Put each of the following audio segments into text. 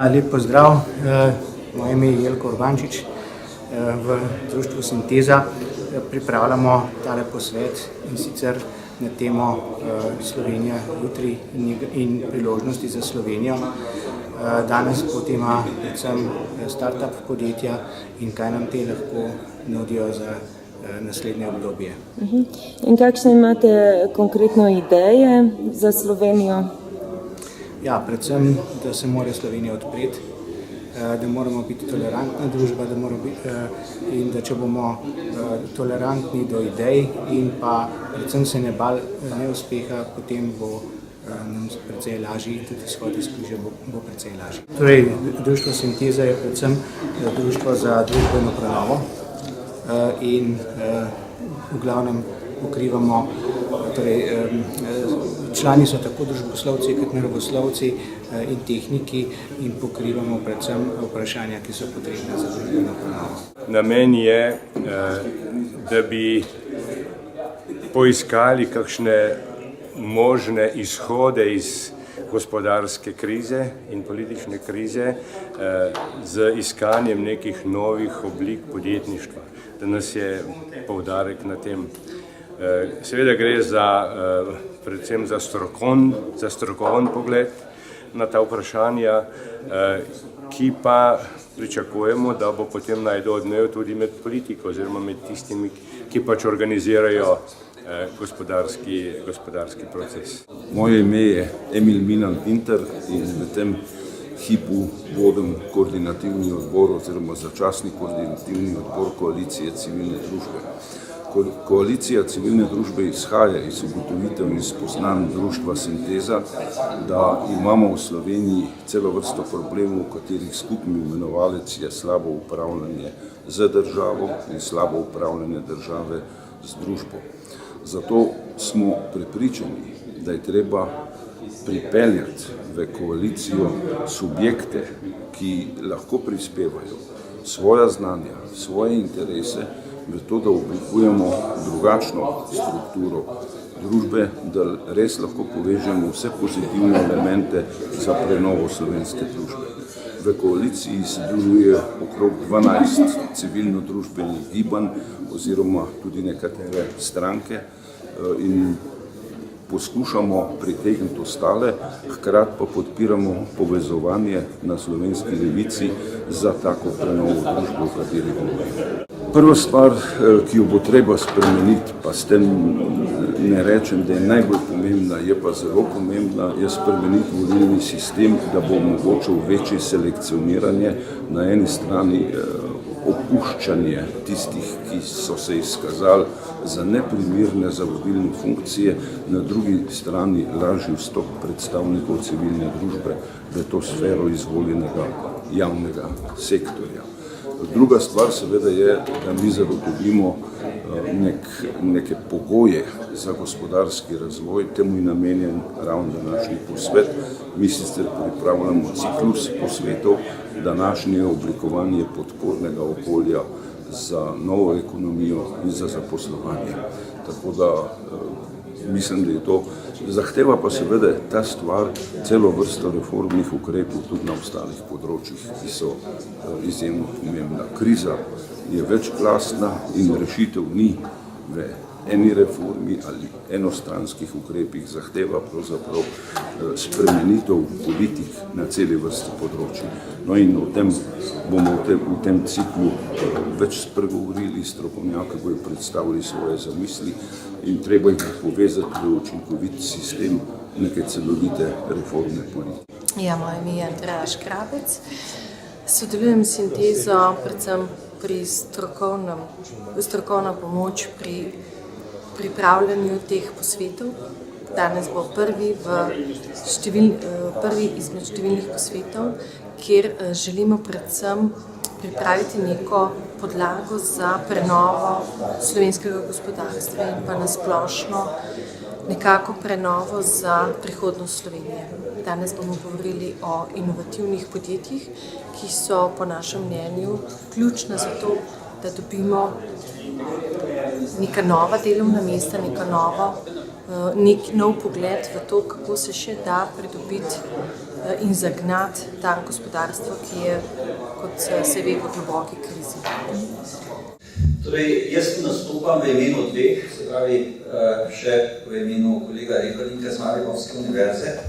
Lep pozdrav, moje ime je Jelko Urbančič. V društvu Sinteza pripravljamo tale posvet in sicer na temo Slovenija jutri in priložnosti za Slovenijo. Danes bo tema predvsem startup podjetja in kaj nam te lahko nudijo za naslednje obdobje. In kakšne imate konkretno ideje za Slovenijo? Ja, predvsem, da se mora Slovenija odpreti, da moramo biti tolerantna družba, in da če bomo tolerantni do idej in pa predvsem se ne bali neuspeha, potem bo nam precej lažji in tudi izhod iz krize bo precej lažji. Torej, društvo Sinteza je predvsem društvo za družbeno prenovo in v glavnem pokrivamo, člani so tako družboslovci kot naravoslovci in tehniki in pokrivamo predvsem vprašanja, ki so potrebne za družbeno prenovo. Namen je, da bi poiskali kakšne možne izhode iz gospodarske krize in politične krize z iskanjem nekih novih oblik podjetništva. Danes je poudarek na tem. Seveda gre predvsem za strokoven pogled na ta vprašanja, ki pa pričakujemo, da bo potem najdo odmev tudi med politiko oziroma med tistimi, ki pač organizirajo gospodarski proces. Moje ime je Emil Minan Pinter in v tem hipu vodim koordinativni odbor oziroma začasni koordinativni odbor Koalicije civilne družbe. Koalicija civilne družbe izhaja iz ugotovitev in spoznanj društva Sinteza, da imamo v Sloveniji celo vrsto problemov, katerih skupni imenovalec je slabo upravljanje z državo in slabo upravljanje države z družbo. Zato smo prepričani, da je treba pripeljati v koalicijo subjekte, ki lahko prispevajo svoja znanja, svoje interese v to, da oblikujemo drugačno strukturo družbe, da res lahko povežemo vse pozitivne elemente za prenovo slovenske družbe. V koaliciji sodeluje okrog 12 civilno-družbenih gibanj oziroma tudi nekatere stranke in poskušamo pritegniti ostale, hkrati pa podpiramo povezovanje na slovenski levici za tako prenovo družbe, v kateri govorimo. Prva stvar, ki jo bo treba spremeniti, pa s tem ne rečem, da je najbolj pomembna, je pa zelo pomembna, je spremeniti volilni sistem, da bo omogočil večje selekcioniranje, na eni strani opuščanje tistih, ki so se izkazali za neprimerne za vodilne funkcije, na drugi strani lažji vstop predstavnikov civilne družbe v to sfero izvoljenega javnega sektorja. Druga stvar seveda je, da mi zagotovimo neke pogoje za gospodarski razvoj, temu je namenjen ravno današnji posvet. Mi sicer pripravljamo ciklus posvetov, današnje oblikovanje podpornega okolja za novo ekonomijo in za zaposlovanje. Tako da mislim, da je to. Zahteva pa seveda ta stvar celo vrsto reformnih ukrepov tudi na ostalih področjih, ki so izjemno pomembna. Kriza je večplastna in rešitev ni v eni reformi ali enostranskih ukrepih, zahteva pravzaprav spremenitev politik na celi vrsti področji. No in o tem bomo v tem ciklu več spregovorili, strokovnjaki bodo predstavili svoje zamisli in treba jih povezati v učinkovit sistem neke celovite reformne politike. Ja, moje ime je Andreja Škrabec. Sodelujem s Sintezo predvsem pri strokovna pomoč pri pripravljanju teh posvetov. Danes bo prvi izmed številnih posvetov, kjer želimo predvsem pripraviti neko podlago za prenovo slovenskega gospodarstva in pa nasplošno nekako prenovo za prihodnost Slovenije. Danes bomo govorili o inovativnih podjetjih, ki so po našem mnenju ključna za to, da dobimo neka nova delovna mesta, nek nov pogled v to, kako se še da pridobiti in zagnati ta gospodarstvo, ki je, kot se ve, v globoki krizi. Torej, jaz tu nastopam v imenu dveh, se pravi še v imenu kolega Rebernika z Mariborske univerze.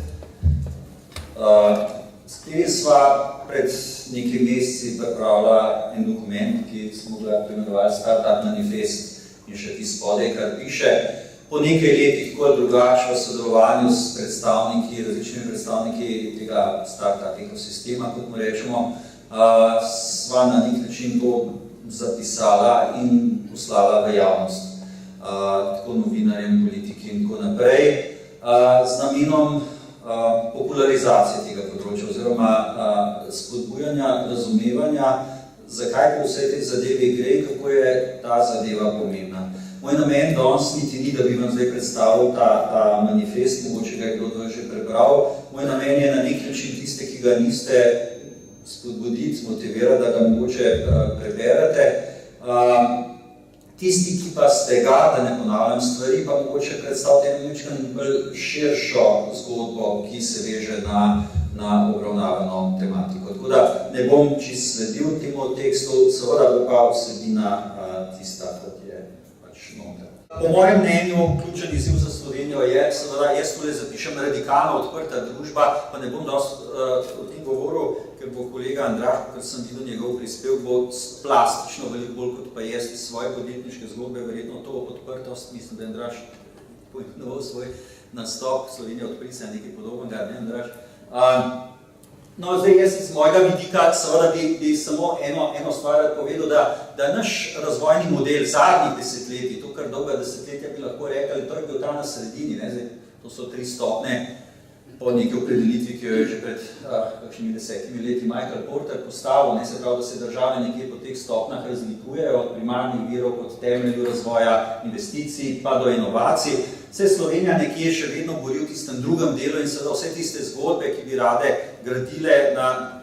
S katerim sva pred nekaj meseci pripravila en dokument, ki smo ga poimenovali Startup Manifest in še ti spodaj, kar piše. Po nekaj letih, tako ali drugače, v sodelovanju s predstavniki, različnimi predstavniki tega startup ekosistema, kot mu rečemo, sva na nek način to zapisala in poslala v javnost, tako novinarjem, politiki in tako naprej, z namenom popularizacije tega področja oziroma spodbujanja, razumevanja, zakaj po vsej tej zadevi gre in kako je ta zadeva pomembna. Moj namen danes niti ni, da bi vam zdaj predstavil ta manifest, mogoče ga je kdo že prebral. Moj namen je na nek način tiste, ki ga niste, spodbuditi, motivirati, da ga mogoče preberete. Tisti, ki pa ste ga, da ne ponavljam stvari, pa mogoče predstaviti eno bolj širšo zgodbo, ki se veže na obravnavano tematiko. Tako da ne bom čisto sledil temu tekstu, seveda bo pa vsebina tista, kot je pač noter. Po mojem mnenju, ključen izziv za Slovenijo je, seveda jaz tole zapišem radikalno odprta družba, pa ne bom dosti o tem govoril, ker bo kolega Andraž, ker sem videl njegov prispevek, bo plastično veliko bolj kot pa jaz iz svoje podjetniške zgodbe, verjetno to odprtost, mislim, da je Andraž poimenoval svoj nastop, Slovenija odpri se nekaj podobnega, ne Andraž. No, zdaj jaz iz mojega vidika seveda bi samo eno stvar povedal, da naš razvojni model zadnjih desetletij, to kar dolga desetletja bi lahko rekli, to je bil tam na sredini, ne, zdaj, to so 3 stopne po neki opredelitvi, ki jo je že pred kakšnimi 10 leti Michael Porter postavil, ne, se pravi, da se države nekje po teh stopnah razlikujejo od primarnih virov, od temelju razvoja investicij pa do inovacij. Se Slovenija nekje še vedno bori v tistem drugem delu in seveda vse tiste zgodbe, ki bi rade gradile na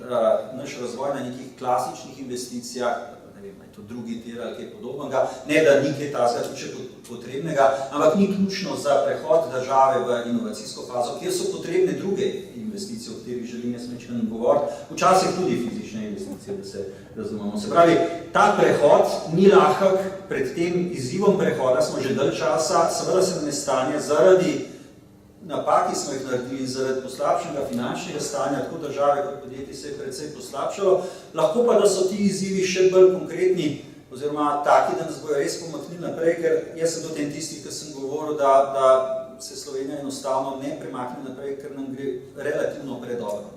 naš razvoj na nekih klasičnih investicijah, ne vem, je to drugi tir ali kaj podobnega, ne da ni kaj tazga tudi še potrebnega, ampak ni ključno za prehod države v inovacijsko fazo, kjer so potrebne druge investicije, o katerih želim jaz nekaj govoriti, včasih tudi fizične investicije, da se razumemo. Se pravi, ta prehod ni lahek, pred tem izzivom prehoda smo že dalj časa, seveda se nam je stanje zaradi napak, ki smo jih naredili, zaradi poslabšanega finančnega stanja, tako države kot podjetij se je precej poslabšalo, lahko pa, da so ti izzivi še bolj konkretni, oziroma taki, da nas bojo res pomaknili naprej, ker jaz sem do tem tistih, ki sem govoril, da se Slovenija enostavno ne premakne naprej, ker nam gre relativno predobro.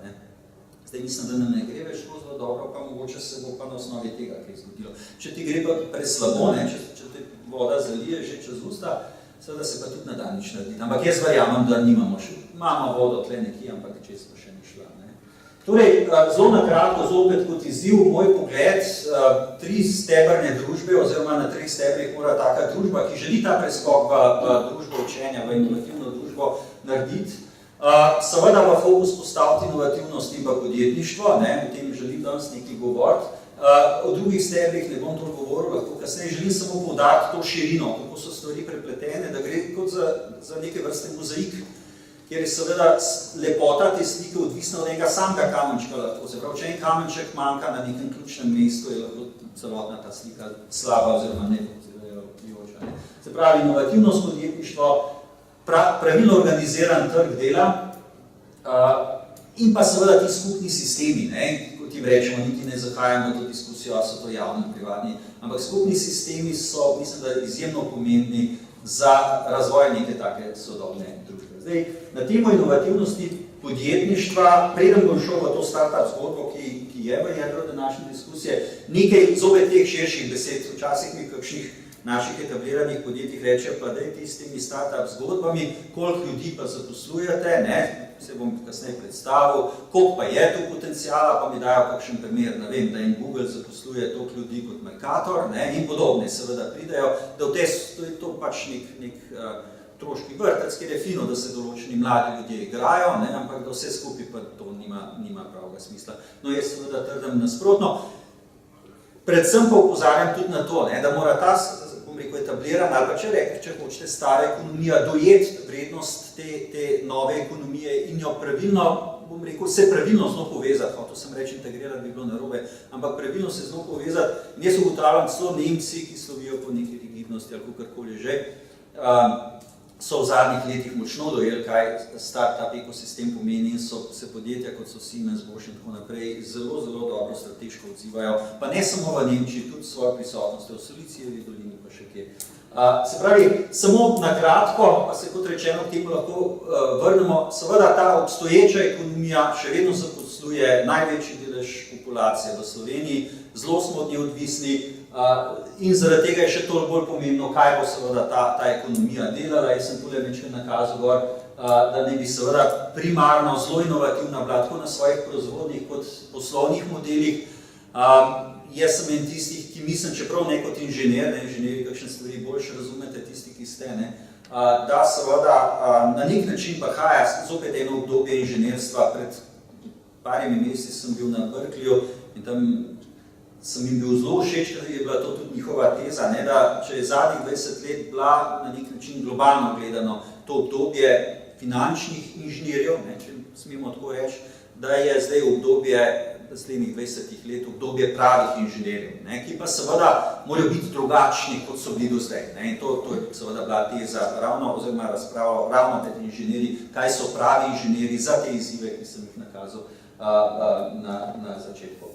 Zdaj mislim, da nam ne gre več zelo dobro, pa mogoče se bo pa na osnovi tega kaj zgodilo. Če ti gre pa preslabo, če te voda zalije že čez usta, seveda se pa tudi ne da nič narediti. Ampak jaz verjamem, da nimamo še. Imamo vodo tle nekje, ampak često še ni šla. Torej, zelo na kratko, zopet kot izziv, moj pogled, 3 stebrne družbe, oziroma na 3 stebrih mora taka družba, ki želi ta preskok v družbo učenja, v inovativno družbo narediti. Seveda v fokus postaviti inovativnost in pa podjetništvo, o tem želim danes nekaj govoriti. O drugih stebrih ne bom toliko govoril, lahko kasneje želim samo poudariti to širino, kako so stvari prepletene, da gre kot za neke vrste mozaik, kjer je seveda lepota te slike odvisna od enega samega kamenčka lahko. Se pravi, če en kamenček manjka na nekem ključnem mestu, je lahko celotna ta slika slaba oziroma nepocelujoča. Se pravi, inovativnost, podjetništvo, pravilno organiziran trg dela in pa seveda ti skupni sistemi, kot jim rečemo, niti ne zahajamo v to diskusijo, so to javni, privatni, ampak skupni sistemi so, mislim, da izjemno pomembni za razvoj neke take sodobne družbe. Zdaj, na temo inovativnosti podjetništva, preden bom šel v to startup zgodbo, ki je v jedru današnje diskusije, nekaj zopet teh širših besed, včasih mi kakšnih naših etabliranih podjetjih reče, pa dajte s temi startup zgodbami, koliko ljudi pa zaposlujete, se bom kasneje predstavil, koliko pa je tu potencijala, pa mi dajo kakšen primer, da vem, da in Google zaposluje toliko ljudi kot Mercator, in podobne seveda pridejo, da je to pač nek otroški vrtec, kjer je fino, da se določeni mladi ljudje igrajo, ampak da vse skupaj pa to nima pravega smisla. No, jaz seveda trdim nasprotno. Predvsem pa opozarjam tudi na to, da mora ta, bom rekel, etablirana, ali pa če hočete, stara ekonomija dojeti vrednost te nove ekonomije in jo pravilno bom rekel, se pravilno z njo povezati, to sem reči integrirati bi bilo narobe, ampak pravilno se z njo povezati. In jaz ugotavljam, celo Nemci, ki slovijo po neki rigidnosti ali kakorkoli že, so v zadnjih letih močno dojeli, kaj startup ekosistem pomeni in so se podjetja, kot so Siemens, Bosch in tako naprej, zelo, zelo dobro strateško odzivajo, pa ne samo v Nemčiji, tudi svojo prisotnostjo v Silicijevi dolini pa še kje. Se pravi, samo na kratko, pa se kot rečeno k temu lahko vrnemo, seveda ta obstoječa ekonomija še vedno zaposluje največji delež populacije v Sloveniji, zelo smo od nje odvisni, in zaradi tega je še toliko bolj pomembno, kaj bo seveda ta ekonomija delala. Jaz sem tule večkrat nakazal gor, da ne bi seveda primarno zelo inovativna bila tako na svojih proizvodnih kot poslovnih modelih. Jaz sem en tistih, ki mislim, čeprav ne kot inženir, inženirji kakšne stvari boljše razumete, tisti, ki ste, da seveda na nek način prihaja zopet eno obdobje inženirstva. Pred parimi meseci sem bil na Berkeleyju in tam sem jim bil zelo všeč, ker je bila to tudi njihova teza, da če je zadnjih 20 let bila na nek način globalno gledano to obdobje finančnih inženirjev, če smemo tako reči, da je zdaj obdobje naslednjih 20 let obdobje pravih inženirjev, ki pa seveda morajo biti drugačni, kot so bili do zdaj. In to je seveda bila teza ravno, oziroma razprava ravno med inženirji, kaj so pravi inženirji za te izzive, ki sem jih nakazal na začetku.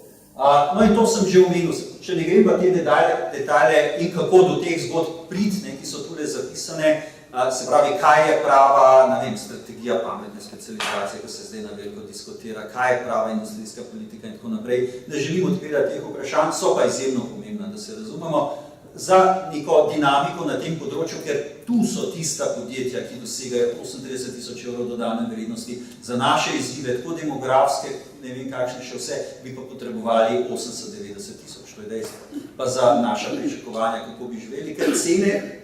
No in to sem že omenil, če ne grem pa te detalje in kako do teh zgodb priti, ki so tule zapisane, se pravi, kaj je prava, strategija pametne specializacije, ki se zdaj na veliko diskutira, kaj je prava industrijska politika in tako naprej. Ne želim odpirati teh vprašanj, so pa izjemno pomembna, da se razumemo, za neko dinamiko na tem področju, ker tu so tista podjetja, ki dosegajo 38.000 evrov dodane vrednosti za naše izzive, tako demografske, ne vem kakšne še vse, bi pa potrebovali 80-90.000, to je dejstvo. Pa za naša pričakovanja, kako bi živeli, ker cene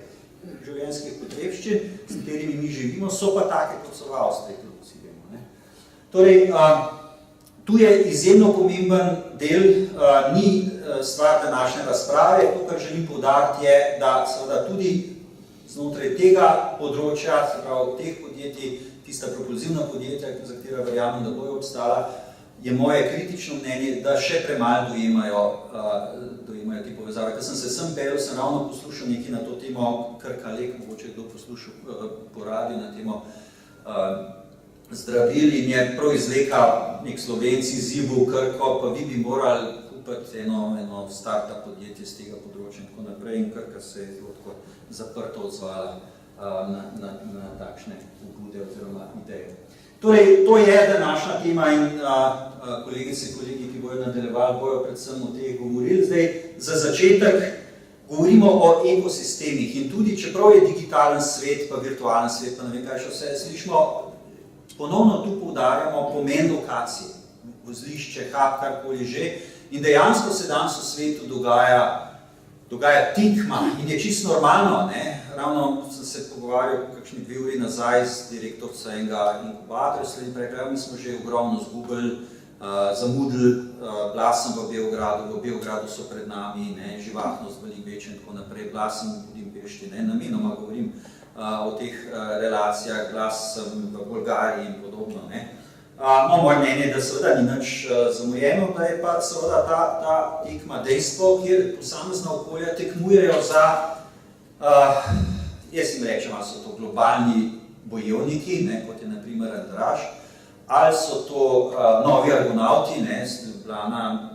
življenjskih potrebščin, s katerimi mi živimo, so pa take, kot so v Avstriji, kot vsi vemo. Torej, tu je izjemno pomemben del, ni stvar današnje razprave. To, kar želim poudariti, je, da seveda tudi znotraj tega področja, se pravi teh podjetij, tista propulzivna podjetja, za katera verjamem, da bojo obstala, je moje kritično mnenje, da še premalo dojemajo te povezave. Ko sem se sem pelil, sem ravno poslušal nekaj na to temo, Krka Lek, mogoče kdo poslušal po radiju na temo zdravil in je prav izvlekal nek Slovenc izzivu Krko, pa vi bi morali kupiti eno startup podjetje z tega področja in tako naprej, in Krka se je zelo tako zaprto odzvala na takšne pobude oziroma ideje. Torej, to je današnja tema in kolegice in kolegi, ki bojo nadaljevali, bojo predvsem o teh govorili. Zdaj, za začetek govorimo o ekosistemih in tudi, čeprav je digitalen svet, pa virtualen svet, pa ne vem kaj še vse, slišimo, ponovno tu poudarjamo pomen lokacije, vozlišče, hub, karkoli že, in dejansko se danes v svetu dogaja tikma in je čisto normalno, Ravno sem se pogovarjal kakšni 2 uri nazaj z direktorca enega inkubatorja in rekla, mi smo že ogromno zgubili, zamudili, bila sem v Beogradu so pred nami, živahnost veliko večja in tako naprej, bila sem v Budimpešti, namenoma govorim o teh relacijah, bila sem v Bolgariji in podobno. Moje mnenje je, da seveda ni nič zamujeno, da je pa seveda ta tekma dejstvo, kjer posamezna okolja tekmujejo za jaz jim rečem, ali so to globalni bojevniki, kot je na primer Andraž, ali so to novi argonauti, Ljubljana,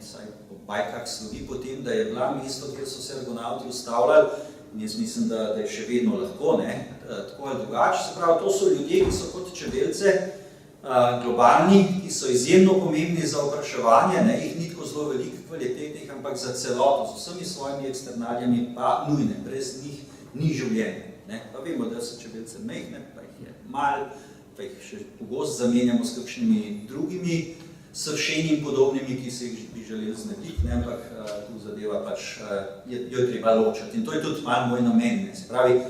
saj po bajkah slovi po tem, da je bila mesto, kjer so se argonauti ustavljali, in jaz mislim, da je še vedno lahko, tako ali drugače. Se pravi, to so ljudje, ki so kot čebelce globalni, ki so izjemno pomembni za opraševanje, jih ni tako zelo veliko kvalitetnih, ampak za celoto, z vsemi svojimi eksternalijami pa nujne, brez njih ni življenje. Pa vemo, da so čebelce mehne, pa jih je malo, pa jih še pogosto zamenjamo s kakšnimi drugimi sršenji in podobnimi, ki se jih bi želeli znebiti, ampak tu zadeva pač jo je treba ločati. In to je tudi malo moj namen. Se pravi,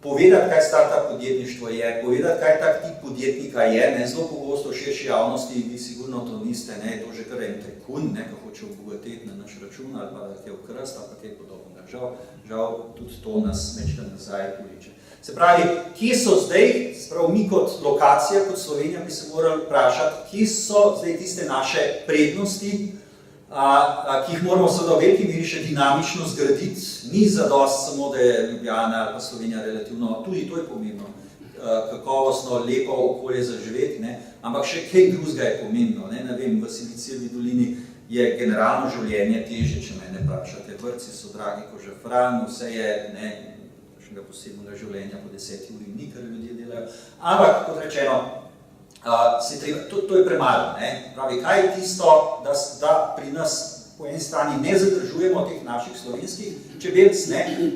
povedati, kaj startup podjetništvo je, povedati, kaj tak tip podjetnika je, ne, zelo pogosto v širši javnosti, vi sigurno to niste, ne, to že kar en tajkun, ne, ko hoče obogateti na naš račun ali pa kaj v krst ali pa kaj podobnega. Žal tudi to nas mečkrat nazaj povleče. Se pravi, kje so zdaj, mi kot lokacija, kot Slovenija, bi se morali vprašati, kje so zdaj tiste naše prednosti, ki jih moramo seveda v veliki meri še dinamično zgraditi. Ni zadost samo, da je Ljubljana ali pa Slovenija relativno, tudi to je pomembno, kakovostno, lepo okolje za živeti, ne? Ampak še kaj drugega je pomembno. Ne vem, v Silicijevi dolini je generalno življenje težje, če me ne vprašate. Vrtci so dragi ko žafran, vse je kakšnega posebnega življenja po 10 uri ni, kar ljudje delajo. Ampak, kot rečeno, to je premalo. Pravi, kaj je tisto, da pri nas po eni strani ne zadržujemo teh naših slovenskih čebelc,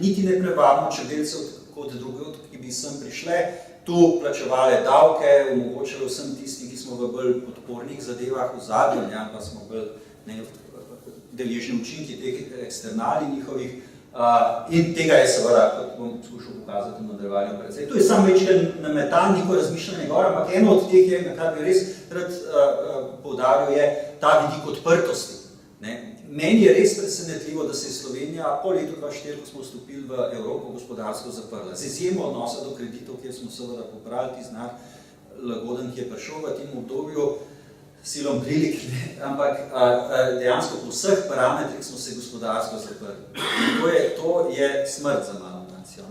niti ne prevabimo čebelcev kot drugod, ki bi sem prišle, tu plačevale davke, omogočale vsem tistim, ki smo v bolj podpornih zadevah v zadnjem, pa smo bolj deležni učinki teh eksternalij njihovih. In tega je seveda, kot bom skušal pokazati v nadaljevanju precej. To je samo večkrat nametan, neko razmišljanje gor, ampak eno od teh je, na kar bi res rad poudaril, je ta vidik odprtosti. Meni je res presenetljivo, da se je Slovenija po letu 2004, ko smo vstopili v Evropo, gospodarsko zaprla. Z izjemo odnosa do kreditov, kjer smo seveda popravili ti znak lagoden, ki je prišel v tem obdobju, silom prilik, ampak dejansko po vseh parametrih smo se gospodarsko zaprli. To je smrt za malo nacijo.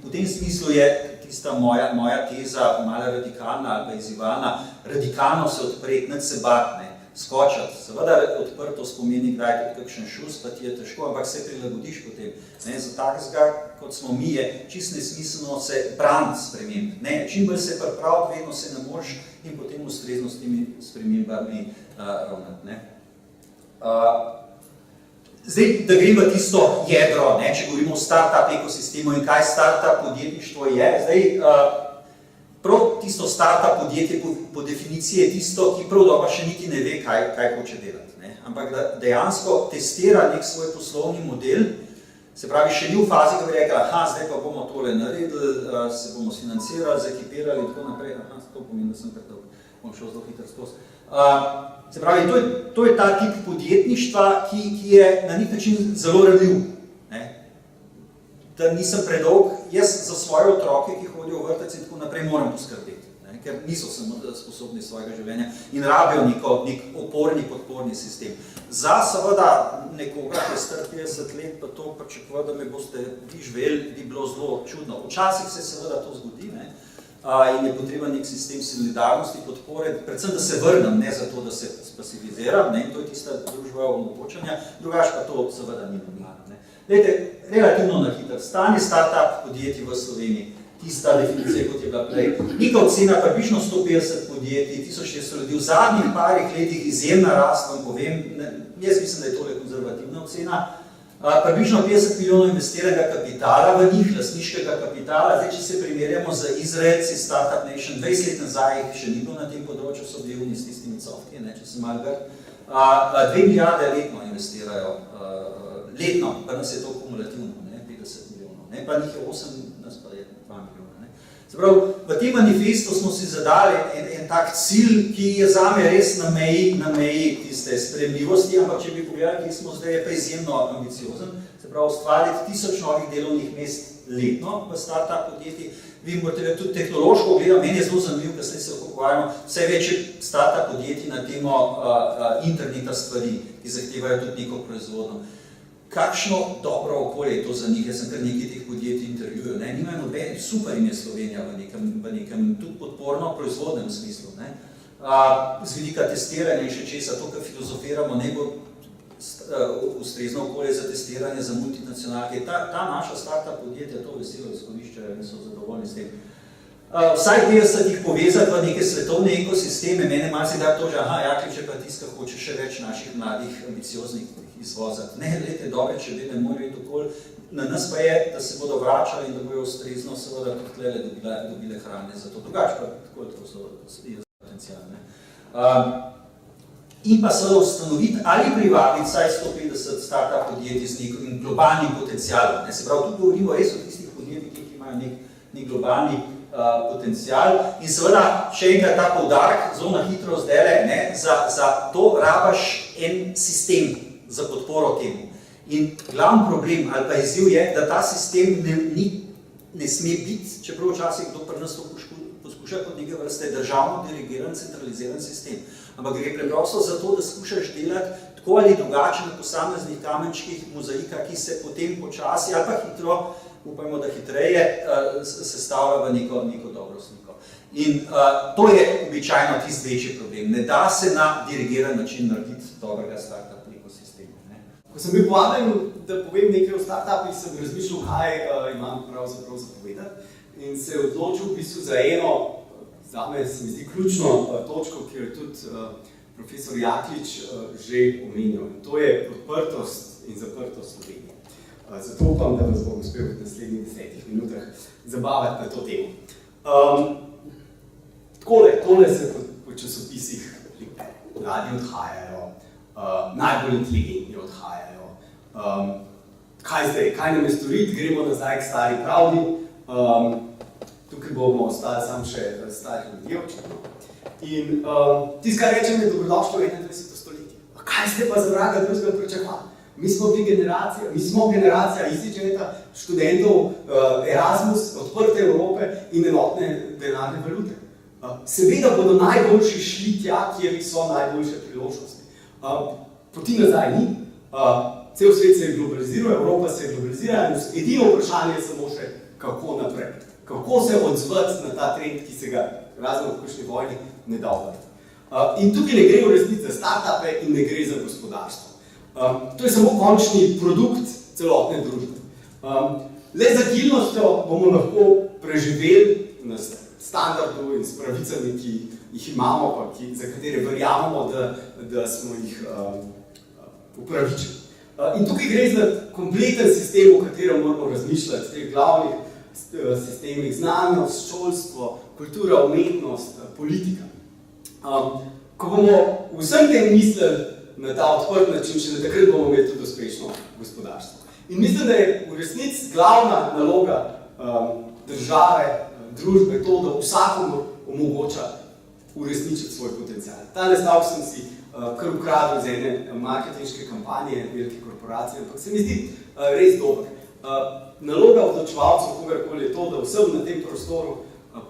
V tem smislu je tista moja teza malo radikalna ali pa izzivalna, radikalno se odpreti, nič se bati, skočati. Seveda odprtost pomeni kdaj tudi kakšen šus, pa ti je težko, ampak se prilagodiš potem. Za takega, kot smo mi, je čisto nesmiselno se braniti sprememb. Čim bolj se pripraviti, vedno se ne moreš in potem ustrezno s temi spremembami ravnati. Zdaj, da grem v tisto jedro, če govorimo o startup ekosistemu in kaj startup podjetništvo je. Zdaj, prav tisto startup podjetje po definiciji je tisto, ki prav dobro še niti ne ve, kaj hoče delati. Ampak da dejansko testira nek svoj poslovni model, se pravi, še ni v fazi, ko bi rekla, zdaj pa bomo tole naredili, se bomo financirali, zakipirali in tako naprej. To pomeni, da sem predolg, bom šel zelo hitro skozi. Se pravi, to je ta tip podjetništva, ki je na nek način zelo ranljiv. Da nisem predolg, jaz za svoje otroke, ki hodijo v vrtec in tako naprej, moram poskrbeti, ker niso samo sposobni svojega življenja in rabijo nek oporni, podporni sistem. Za seveda nekoga, ki je star 50 let, pa to pričakuje, da me boste vi živeli, bi bilo zelo čudno. Včasih se seveda to zgodi, in je potreben nek sistem solidarnosti, podpore, predvsem, da se vrnem, ne zato, da se spasiviziram, in to je tista družba omogočanja, drugače pa to seveda ni normalno. Glejte, relativno na hitro, stanje startup podjetij v Sloveniji, tista definicija, kot je bila prej, neka ocena, približno 150 podjetij, 1600 ljudi, v zadnjih parih letih izjemna rast, vam povem, jaz mislim, da je tole konzervativna ocena, približno 50 milijonov investiranega kapitala v njih, lastniškega kapitala. Zdaj, če se primerjamo z Izraelci, Startup Nation, 20 let nazaj jih še ni bilo na tem področju, so bili s tistimi cofki, če se malo grd. 2 milijarde letno investirajo, letno, pa nas je to kumulativno, 50 milijonov, pa njih je 8, nas pa je 2 milijona. Se pravi, v tem manifestu smo si zadali en tak cilj, ki je zame res na meji tiste sprejemljivosti, ampak če bi pogledali, ki smo zdaj, je pa izjemno ambiciozen, se pravi, ustvariti 1000 novih delovnih mest letno v startup podjetij. Vi morate tudi tehnološko gledati, meni je zelo zanimiv, ker se pogovarjamo, vse več je startup podjetij na temo interneta stvari, ki zahtevajo tudi neko proizvodno. Kakšno dobro okolje je to za njih, jaz sem kar nekaj teh podjetij intervjujev, nimajo noben, super im je Slovenija v nekem tudi podporno proizvodnem smislu. Z vidika testiranja in še česa, to, kar filozofiramo, ne bo ustrezno okolje za testiranje za multinacionalke. Ta naša startup podjetja to veselo izkoriščajo in so zadovoljni s tem. Vsaj 50 jih povezati v neke svetovne ekosisteme, mene marsikdaj to že, Jaklič je pa tiska, hoče še več naših mladih ambicioznih izvozati. Ne, gledajte, dobre čebele morajo iti okoli, na nas pa je, da se bodo vračali in da bojo ustrezno seveda tudi tlele dobile hrane za to. Drugače pa tako to so potencijalne. In pa seveda ustanoviti ali privabiti vsaj 150 startup podjetij z nekim globalnim potencialom. Se pravi, tu govorimo res o tistih podjetjih, ki imajo nek ni globalni potencial. In seveda, še enkrat ta poudarek, zelo na hitro zdajle, za to rabaš en sistem za podporo temu. In glavni problem ali pa izziv je, da ta sistem ne sme biti, čeprav včasih kdo pri nas to poskuša kot neke vrste državno dirigiran, centraliziran sistem. Ampak gre preprosto za to, da skušaš delati tako ali drugače na posameznih kamenčkih mozaika, ki se potem počasi ali pa hitro, upajmo, da hitreje, sestavlja v neko dobro sliko. In to je običajno tisti večji problem. Ne da se na dirigiran način narediti dobrega startup ekosistema. Ko sem bil povabljen, da povem nekaj o startupih, sem razmišljal, kaj imam pravzaprav za povedati. In se je odločil v bistvu za eno, zame se mi zdi ključno točko, ki jo je tudi profesor Jaklič že omenil. To je odprtost in zaprtost Slovenije. Zato upam, da vas bom uspel v naslednjih 10 minutah zabavati na to temo. Tole se po časopisih mladi odhajajo, najbolj inteligentni odhajajo. Kaj zdaj? Kaj nam je storiti? Gremo nazaj k stari pravdi. Tukaj bomo ostali samo še stari ljudje očitno. In tisto, kar rečem, je dobrodošlo v 21. stoletje. Kaj ste pa za vraga drugega pričakovali? Mi smo generacija EasyJeta, študentov Erasmus, odprte Evrope in enotne denarne valute. Seveda bodo najboljši šli tja, kjer so najboljše priložnosti. Poti nazaj ni. Cel svet se je globaliziral, Evropa se je globalizirala in edino vprašanje je samo še, kako naprej. Kako se odzvati na ta trend, ki se ga razen v kakšni vojni ne da obrati. In tukaj ne gre v resnici za startupe in ne gre za gospodarstvo. To je samo končni produkt celotne družbe. Le z agilnostjo bomo lahko preživeli na standardu in s pravicami, ki jih imamo, pa za katere verjamemo, da smo jih upravičili. In tukaj gre za kompleten sistem, v katerem moramo razmišljati, teh glavnih sistemih, znanost, šolstvo, kultura, umetnost, politika. Ko bomo vsem tem mislili na ta odprt način, še na takrat bomo imeli tudi uspešno gospodarstvo. In mislim, da je v resnici glavna naloga države, družbe to, da vsakomur omogoča uresničiti svoj potencial. Tale stavek sem si kar ukradel iz ene marketinške kampanje velike korporacije, ampak se mi zdi res dober. Naloga odločevalcev kogarkoli je to, da vsem na tem prostoru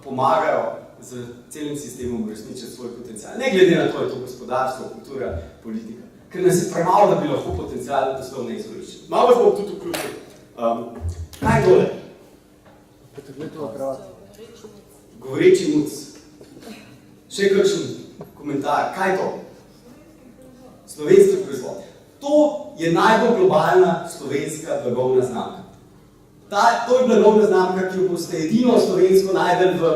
pomagajo z celim sistemom uresničiti svoj potencial. Ne glede na to, je to gospodarstvo, kultura, politika. Ker nas je premalo, da bi lahko potencial postal neizkoriščen. Malo vas bom tudi vključil. Kaj je tole? Govoreči muc. Še kakšen komentar. Kaj je to? Slovenski proizvod. To je najbolj globalna slovenska blagovna znamka. To je blagovna znamka, ki jo boste edino slovensko najdeli v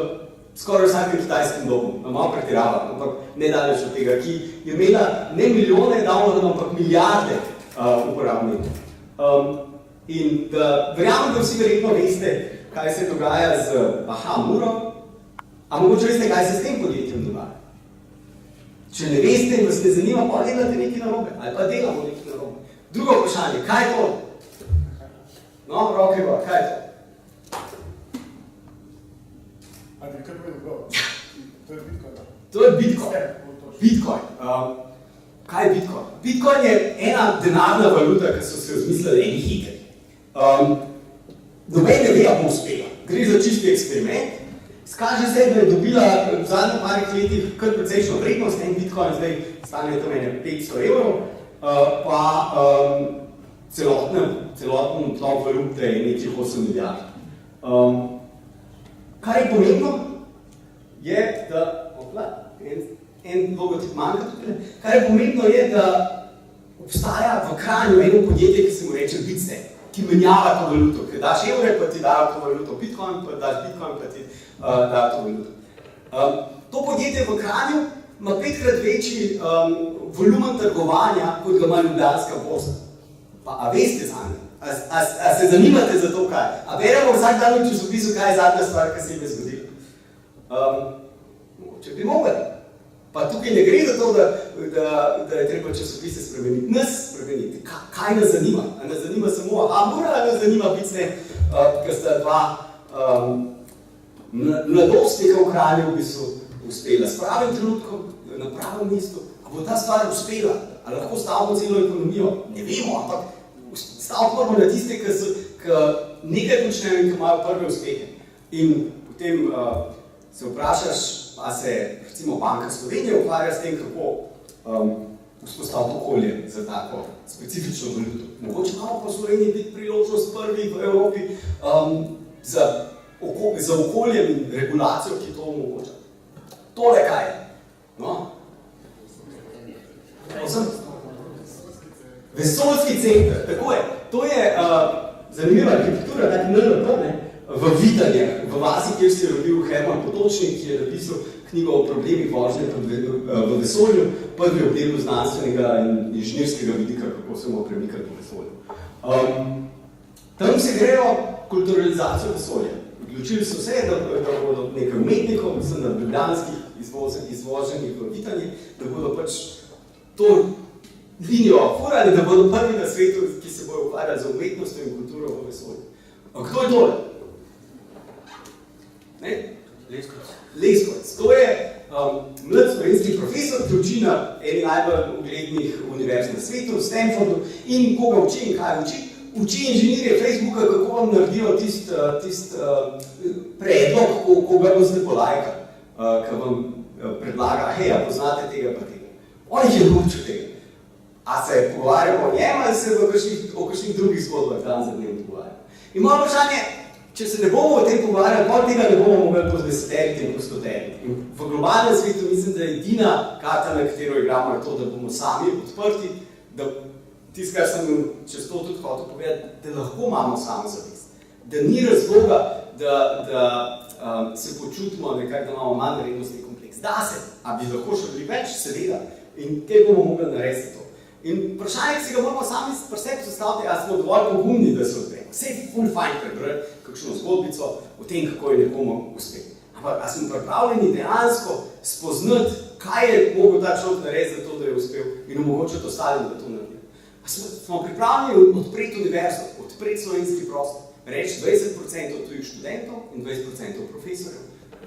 skoraj vsakem kitajskem domu. Malo pretiravam, ampak ne daleč od tega, ki je imela ne milijone downloadov, ampak milijarde uporabnikov. In verjamem, da vsi verjetno veste, kaj se dogaja z Muro, a mogoče veste, kaj se s tem podjetjem dogaja. Če ne veste in vas ne zanima, pa delate nekaj narobe, ali pa delamo nekaj narobe. Drugo vprašanje, kaj je to? No, roke gor, kaj je to? To je Bitcoin. Bitcoin. Kaj je Bitcoin? Bitcoin je ena denarna valuta, ki so se jo zmislili eni hekeri. Noben ne ve, a bo uspela. Gre za čisti eksperiment. Skaže se, da je dobila v zadnjih parih letih kar precejšno vrednost, en Bitcoin zdaj stane tam 500 evrov, pa celoten tlok valute je nekih 8 milijard. Kar je pomembno, je, da en logotip manjka tukaj. Kar je pomembno je, da obstaja v Kranju eno podjetje, ki se mu reče Bitstep, ki menjava to valuto. Ker daš evre, pa ti dajo to valuto Bitcoin, pa daš Bitcoin, pa ti dajo to valuto. To podjetje v Kranju ima 5-krat večji volumen trgovanja, kot ga ima Ljubljanska borza. Pa a veste za nje? A se zanimate za to, kaj? A beremo vsak dan v časopisu, kaj je zadnja stvar, ki se jim je zgodila? Če bi mogli. Pa tukaj ne gre za to, da je treba časopise spremeniti. Nas spremeniti. Kaj nas zanima? A nas zanima samo Mura, ali nas zanima Bitstep, ker sta dva mladostnika v Kranju v bistvu uspela s pravim trenutkom, na pravem mestu. A bo ta stvar uspela? A lahko stavimo celo ekonomijo? Ne vemo, ampak stavimo moramo na tiste, ki nekaj počnejo in ki imajo prve uspehe. In potem se vprašaš, a se recimo Banka Slovenije ukvarja s tem, kako vzpostaviti okolje za tako specifično valuto. Mogoče imamo pa v Sloveniji biti priložnost prvi v Evropi za okoljem in regulacijo, ki to omogoča. Tole kaj je? No? Vesoljski center, tako je. To je zanimiva arhitektura, taki NLP, v Vitanjah, v vasi, kjer se je rodil Herman Potočnik, ki je napisal knjigo o problemih vožnje v vesolju, prvi obdelu znanstvenega in inženirskega vidika, kako se bomo premikali v vesolju. Tam se grejo kulturalizacijo vesolja. Odločili so se, da bodo nekaj umetnikov, mislim, da ljubljanskih izvoženih v Vitanje, da bodo pač to linijo furali, da bodo prvi na svetu, ki se bojo ukvarjali z umetnostjo in kulturo v vesolju. A kdo je tole? Leskovec. To je mlad slovenski profesor, ki uči na eni najbolj uglednih univerz na svetu, v Stanfordu, in koga uči in kaj uči? Uči inženirje Facebooka, kako vam naredijo tist predlog, koga boste polajkali, ki vam predlaga, hej, a poznate tega pa tega. On jih je učil tega. A se pogovarjamo o njem, ali se o kakšnih drugih zgodbah dan za dnem pogovarjamo. In moje vprašanje, če se ne bomo o tem pogovarjali, potem tega ne bomo mogli pozveseteriti in postoteriti. In v globalnem svetu mislim, da je edina karta, na katero igramo, je to, da bomo sami odprti, da tisto, kar sem čez to tudi hotel povedati, da lahko imamo samozavest. Da ni razloga, da se počutimo nekako, da imamo manj vrednostni kompleks. Da se, a bi lahko še bili več, seveda, in te bomo mogli narediti to. In vprašanje, ki si ga moramo sami pri sebi zastaviti, a smo dovolj pogumni, da se odpremo. Vse je ful fajn prebrati kakšno zgodbico o tem, kako je nekomu uspel. Ampak, a smo pripravljeni dejansko spoznati, kaj je mogel ta človek narediti za to, da je uspel in omogočiti ostalim, da to naredijo. Smo pripravljeni odpreti univerzo, odpreti slovenski prostor, reči 20% tujih študentov in 20% profesorjev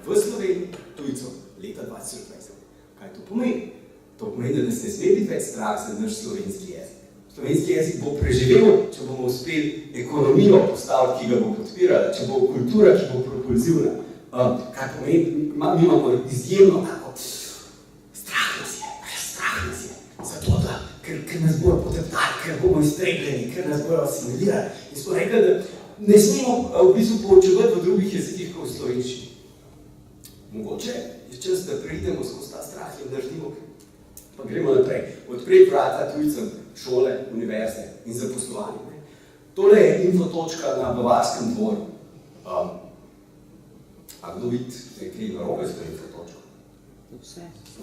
v Sloveniji, tujcev leta 2020. Kaj to pomeni? To pomeni, da nas ne sme biti več strah za naš slovenski jezik. Slovenski jezik bo preživel, če bomo uspeli ekonomijo postaviti, ki ga bo podpirala, če bo kultura, ki bo propulzivna. Kaj pomeni, mi imamo izjemno tako, strah nas je, zato da, ker nas bojo poteptali, ker bomo iztrebljeni, ker nas bojo asimilirali. In smo rekli, da ne smemo v bistvu poučevati v drugih jezikih kot v slovenščini. Mogoče je čas, da preidemo skozi ta strah in naredimo. Pa gremo naprej. Odpreti vrata tujcem, šole, univerze in zaposlovanje. Tole je infotočka na Bavarskem dvoru. A kdo vidi, da je kaj narobe s to infotočko?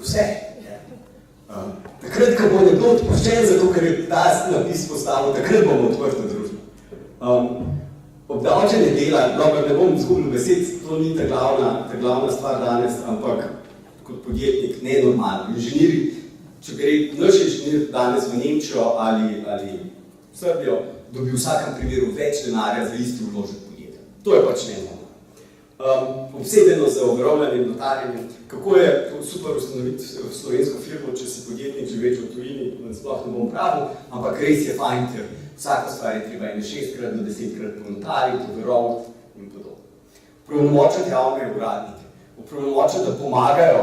Vse. Takrat, ko bo nekdo odpuščen, zato ker je ta napis postavil, takrat bomo odprta družba. Obdavčenje dela, dobro, ne bom izgubil besed, to ni ta glavna stvar danes, ampak kot podjetnik nenormalno. Inženiri, če gre naš inženir danes v Nemčijo ali Srbijo, dobi v vsakem primeru več denarja za isti vložek podjetja. To je pač nenormalno. Obsedeno za ogromljanjem, notarjenjem, kako je to super ustanoviti slovensko firmo, če si podjetnik živeč v tujini, sploh ne bom pravil, ampak res je fajn, ker vsako stvar je treba 6-krat do 10-krat ponotariti, overovati in podobno. Pravnomočati javne uradnike, pravnomočati, da pomagajo,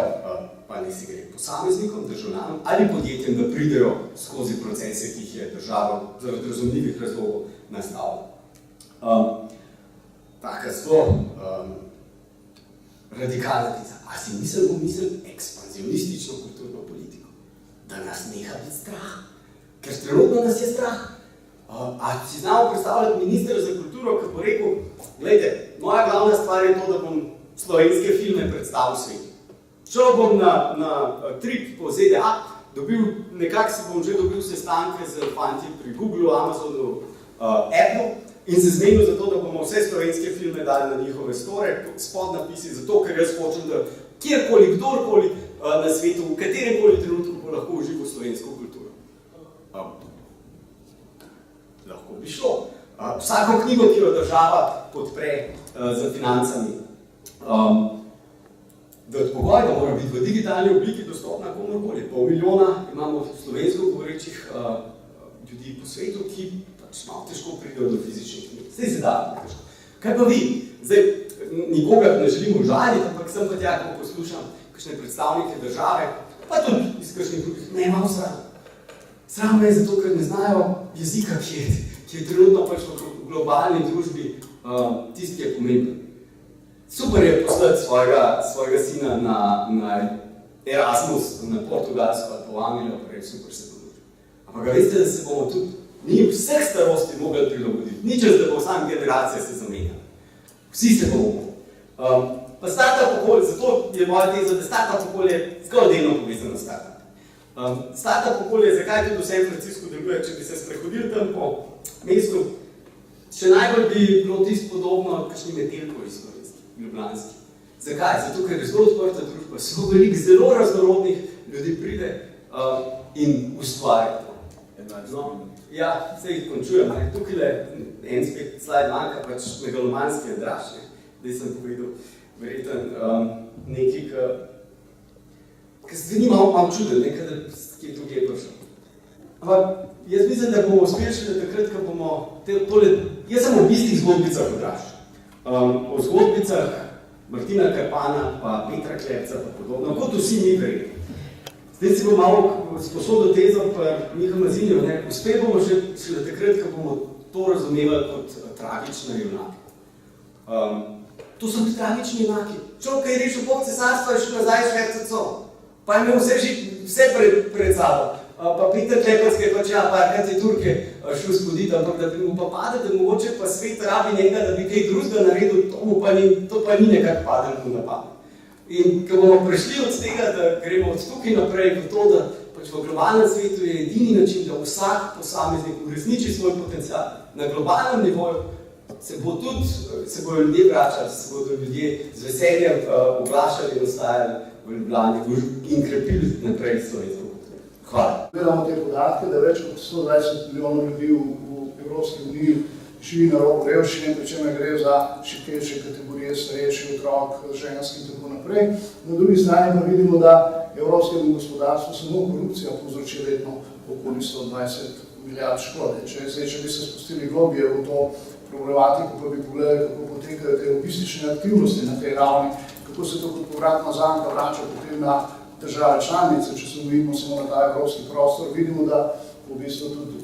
pa ne si gre posameznikom, državljanom ali podjetjem, da pridejo skozi procese, ki jih je država zaradi razumljivih razlogov nastavila. Taka zelo radikalna teza. A si bomo mislili ekspanzionistično kulturno politiko? Da nas neha biti strah? Ker trenutno nas je strah. A si znamo predstavljati ministra za kulturo, ki bo rekel, glejte, moja glavna stvar je to, da bom slovenske filme predstavil svetu. Šel bom na trip po ZDA, nekako se bom že dobil sestanke z fanti pri Google, Amazonu, Apple in se zmenil za to, da bomo vse slovenske filme dali na njihove store, spod napisi, zato ker jaz hočem, da kjerkoli, kdorkoli na svetu, v kateremkoli trenutku bo lahko užival slovensko kulturo. Lahko bi šlo. Vsako knjigo, ki jo država podpre za financami, Pogoj, da mora biti v digitalni obliki dostopna komorkoli. 500 milijona imamo slovensko govorečih ljudi po svetu, ki pač malo težko pridejo do fizičnih knjig. Zdaj se da, težko. Kaj pa vi? Zdaj, nikogar ne želim užaliti, ampak sem pa tja, ko poslušam kakšne predstavnike države, pa tudi iz kakšnih drugih, ne imam sram. Sram me je zato, ker ne znajo jezika, ki je trenutno pač v globalni družbi tisti, ki je pomemben. Super je poslati svojega sina na Erasmus, na Portugalsko ali po Anglijo, pa reči super se podruži. Ampak veste, da se bomo tudi mi vseh starosti mogli prilagoditi. Ni čas, da bo sam generacija se zamenjala. Vsi se bomo. Pa startup okolje, zato je moja teza, da startup okolje zgolj delno povezano s startup. Startup okolje, zakaj tudi v San Francisco deluje, če bi se sprehodili tam po mestu, še najbolj bi bilo tisto podobno kakšni Metelkovi slovenski, ljubljanski. Zakaj? Zato, ker je zelo odprta družba, so veliko zelo raznorodnih ljudi pride in ustvarja to. No, ja, se jih končujem. Tukaj le en spet slajd manjka, pač megalomanski Andraž. Zdaj sem povedal verjeten nekaj, ki se ni malo čuden, nekaj, da je drugje prišel. Ampak jaz mislim, da bomo uspeli šele takrat, ko bomo tole... Jaz sem v istih zgodbicah Andraž. O zgodbicah Martina Krpana, pa Petra Klepca, pa podobno, kot vsi mi verjeli. Zdaj si bom malo sposodil tezo pa Miha Mazinjo, uspeli bomo šele takrat, ko bomo to razumevali kot tragične junake. To so ti tragični junaki. Človek, ki je rešil pol cesarstva, je šel nazaj šverceco. Pa je imel vse pred sabo. Pa Peter Klepec, ki je pač parkrat te Turke šel spoditi, ampak da bi mu pa padel, da mogoče pa svet rabi nekaj, da bi kaj drugega naredil, to pa ni nekak padel mu napad. In ko bomo prišli od tega, da gremo od tukaj naprej v to, da pač v globalnem svetu je edini način, da vsak posameznik uresniči svoj potencial na globalnem nivoju, se bodo ljudje vračali, se bodo ljudje z veseljem oglašali in ostajali v Ljubljani in krepili naprej slovensko kulturo. Hvala. Gledamo te podatke, da več kot 120 milijonov ljudi v Evropski uniji živi na robu revščine, pri čemer gre za šibkejše kategorije, starejši otrok, ženski in tako naprej. Na drugi strani pa vidimo, da evropskemu gospodarstvu samo korupcija povzroči letno okoli 120 milijard škode. Če bi se spustili globje v to problematiko, pa bi pogledali, kako potekajo te lobistične aktivnosti na tej ravni, kako se to kot povratna zanka vrača potem na države članice, če se omejimo samo na ta evropski prostor, vidimo, da v bistvu tudi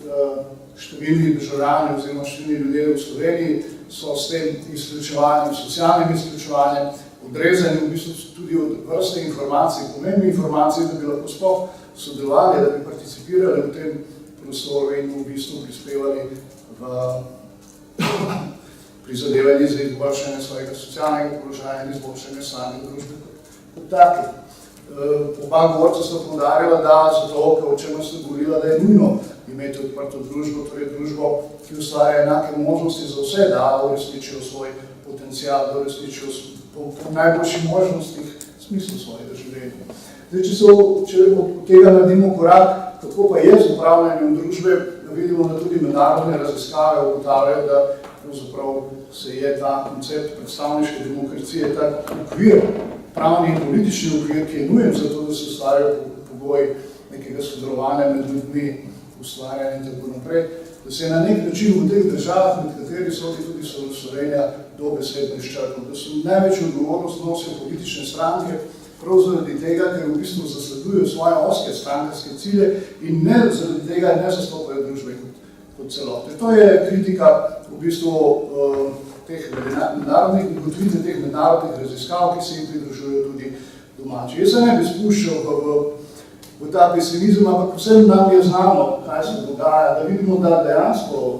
številni državljani oziroma številni ljudje v Sloveniji so s tem izključevanjem, socialnim izključevanjem odrezani v bistvu tudi od vrste informacij, pomembnih informacij, da bi lahko sploh sodelovali, da bi participirali v tem prostoru in v bistvu prispevali v prizadevanje za izboljšanje svojega socialnega položaja in izboljšanje same družbe kot take. Oba govorca sta poudarjala, da zato, o čemer sta govorila, da je nujno imeti odprto družbo, torej družbo, ki ustvarja enake možnosti za vse, da uresničijo svoj potencial, da uresničijo po najboljših možnostih smislu svojega življenja. Zdaj, če od tega naredimo korak, kako pa je z upravljanjem družbe, da vidimo, da tudi mednarodne raziskave ugotavljajo, da pravzaprav se je ta koncept predstavniške demokracije, tak okvir, pravni in politični okvir, ki je nujen za to, da se ustvarjajo pogoji nekega sodelovanja med ljudmi, ustvarjanja in tako naprej, da se je na nek način v teh državah, med kateri so tudi Slovenija, dobesedno izčrpno, da so največjo odgovornost nosijo politične stranke, prav zaradi tega, ker v bistvu zasledujejo svoje ozke strankarske cilje in ne zaradi tega ne zastopajo družbe kot celote. To je kritika v bistvu teh ugotovitev teh mednarodnih raziskav, ki se jim pridružujejo tudi domači. Jaz se ne bi spuščal v ta pesimizem, ampak vsem nam je znano, kaj se dogaja, da vidimo, da dejansko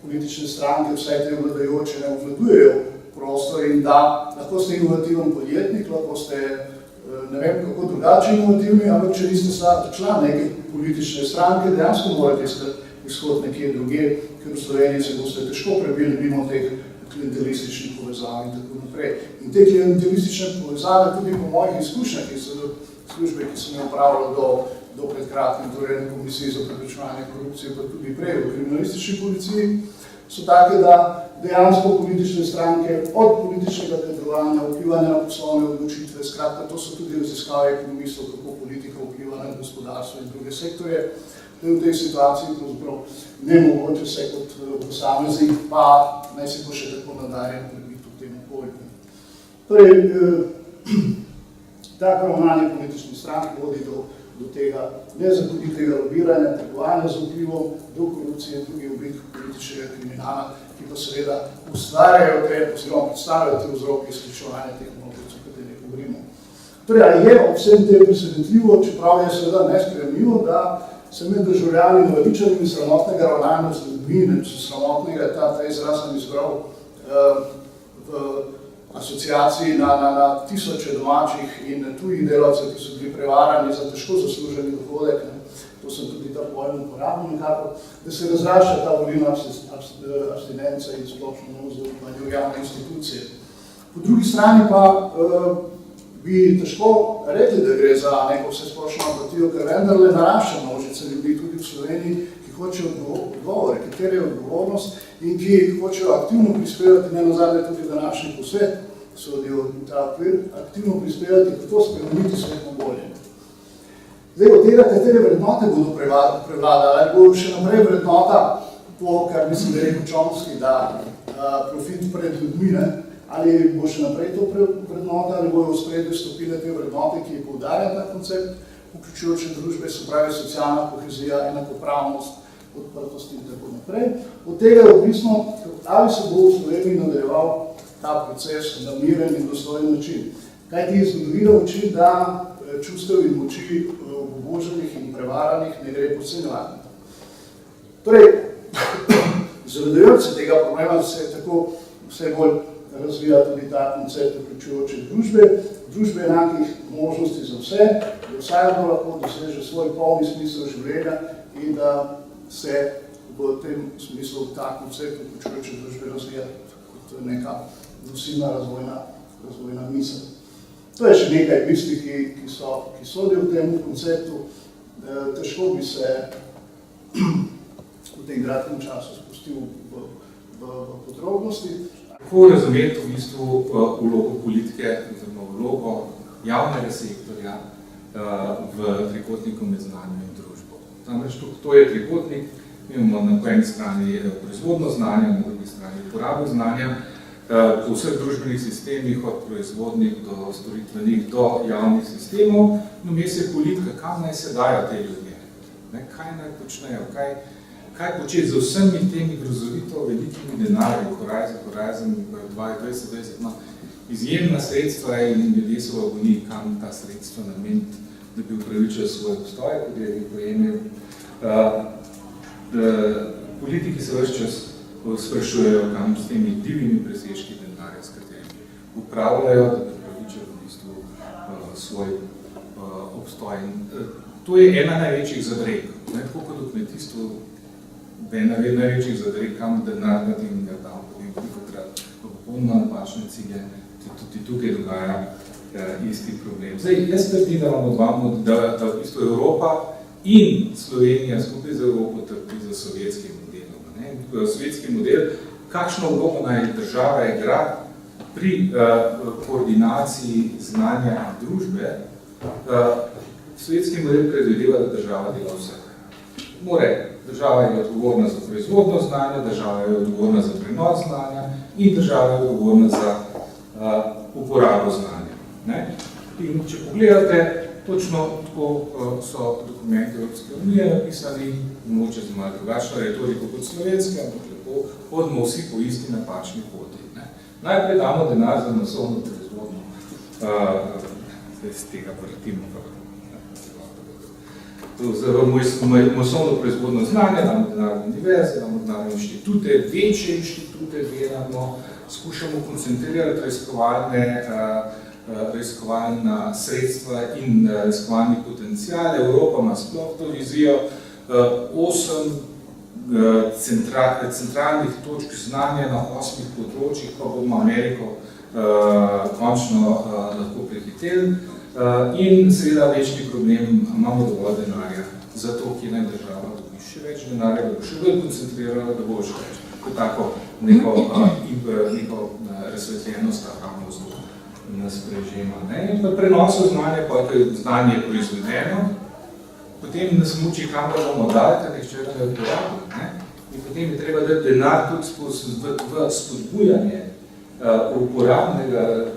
politične stranke, vsaj te vladajoče, ne obvladujejo prostor in da lahko ste inovativen podjetnik, lahko ste ne vem kako drugače inovativni, ampak če niste član neke politične stranke, dejansko morate izhod nekje drugje, ker v Sloveniji se boste težko prebili mimo teh klientelističnih povezav in tako naprej. In te klientelistične povezave tudi po mojih izkušnjah, ki so službe, ki sem jo upravljal do pred kratkim, torej na Komisiji za preprečevanje korupcije, pa tudi prej v kriminalistični policiji, so take, da dejansko politične stranke, od političnega kadrovanja, vplivanja na poslovne odločitve, skratka, to so tudi raziskave ekonomistov, kako politika vpliva na gospodarstvo in druge sektorje. V tej situaciji pravzaprav nemogoče se kot posameznik, pa naj se bo še tako nadarjen prebiti v tem okolju. Torej, tako ravnanje političnih strank vodi do tega nezakonitega lobiranja, trgovanja z vplivom, do korupcije in drugih oblik političnega kriminala, ki pa seveda ustvarjajo te, oziroma predstavljajo te vzroke izključevanja teh množic, o katerih govorimo. Torej, ali je ob vsem tem presenetljivo, čeprav je seveda nesprejemljivo, da se med državljani naveličanimi sramotnega ravnanja z ljudmi, sramotnega, ta izraz sem izbral v asociaciji na tisoče domačih in tujih delavcev, ki so bili prevarani za težko zasluženi dohodek, to sem tudi ta pojem uporabil nekako, da se razrašča ta volilna abstinenca in splošno nezaupanje v javne institucije. Po drugi strani pa bi težko rekli, da gre za neko vsesplošno apatijo, ker vendarle narašča množica ljudi tudi v Sloveniji, ki hočejo odgovore, ki terjajo odgovornost in ki hočejo aktivno prispevati, ne nazadnje tudi današnji posvet, sodijo v ta okvir, aktivno prispevati, kako spremeniti svet na bolje. Zdaj, od tega, katere vrednote bodo prevladale, ali bo še naprej vrednota to, kar mislim, da je rekel Chomsky, da profit pred ljudmi, ali bo še naprej to vrednota, ali bojo v spredju stopile te vrednote, ki poudarja ta koncept vključujoče družbe, se pravi socialna kohezija, enakopravnost, odprtost in tako naprej. Od tega je odvisno, ali se bo v Sloveniji nadaljeval ta proces na miren in dostojen način. Kaj ti zgodovina uči, da čustev in moči obuboženih in prevaranih ne gre podcenjevati. Torej, zavedajoč se tega problema se tako vse bolj razvija tudi ta koncept vključujoče družbe enakih možnosti za vse, da vsakdo lahko doseže svoj polni smisel življenja in da se v tem smislu ta koncept vključujoče družbe razvija kot neka nosilna razvojna misel. To je še nekaj misli, ki sodijo v tem konceptu. Težko bi se v tem kratkem času spustil v podrobnosti. Kako razumeti v bistvu vlogo politike oziroma vlogo javnega sektorja v trikotniku med znanjem in družbo? Namreč to je trikotnik, imamo na eni strani proizvodno znanje, na drugi strani uporabo znanja, po vseh družbenih sistemih, od proizvodnih do storitvenih do javnih sistemov, no vmes je politika, kam naj se dajo te ljudje, kaj naj počnejo, kaj početi z vsemi temi grozovito velikimi denarji, Horizon 2020 ima izjemna sredstva in ljudje so v agoniji, kam ta sredstva nameniti, da bi upravičili svoj obstoj, kot je pojemil. Politiki se ves čas sprašujejo, kam s temi divimi presežki denarja, s katerimi upravljajo, da bi upravičili v bistvu svoj obstoj. To je ena največjih zadreg, tako kot v kmetijstvu, ena največjih zadreg, kam denar natim ne dam, potem velikokrat popolnoma napačne cilje, tudi tukaj dogaja isti problem. Zdaj, jaz trdim, da v bistvu Evropa in Slovenija skupaj z Evropo trpi za sovjetskim modelom. Sovjetski model, kakšno vlogo naj država igra pri koordinaciji znanja družbe. Sovjetski model predvideva, da država dela vse. Država je odgovorna za proizvodno znanje, država je odgovorna za prenos znanja in država je odgovorna za uporabo znanja. In če pogledate, točno tako so dokumenti Evropske unije napisani, mogoče z malo drugačno retoriko kot slovenske, ampak lepo hodimo vsi po isti napačni poti. Najprej damo denar za masovno proizvodno, zdaj z tega vrtimo, za masovno proizvodno znanje, damo denar na univerze, damo denar na inštitute, večje inštitute delamo, skušamo koncentrirati raziskovalna sredstva in raziskovalni potencial. Evropa ima sploh to vizijo 8 centralnih točk znanja na 8 področjih, pa bomo Ameriko končno lahko prehiteli. In seveda večni problem, imamo dovolj denarja za to, ki naj država dobi še več denarja, da bo še bolj koncentrirala, da bo še več. To je tako neko razsvetljenost, ravnost nas prežema. In pa prenosov znanja, pa je znanje proizvedeno, potem nas muči, kam ga bomo dali, ker nihče ga ne uporablja. In potem je treba dati denar tudi v spodbujanje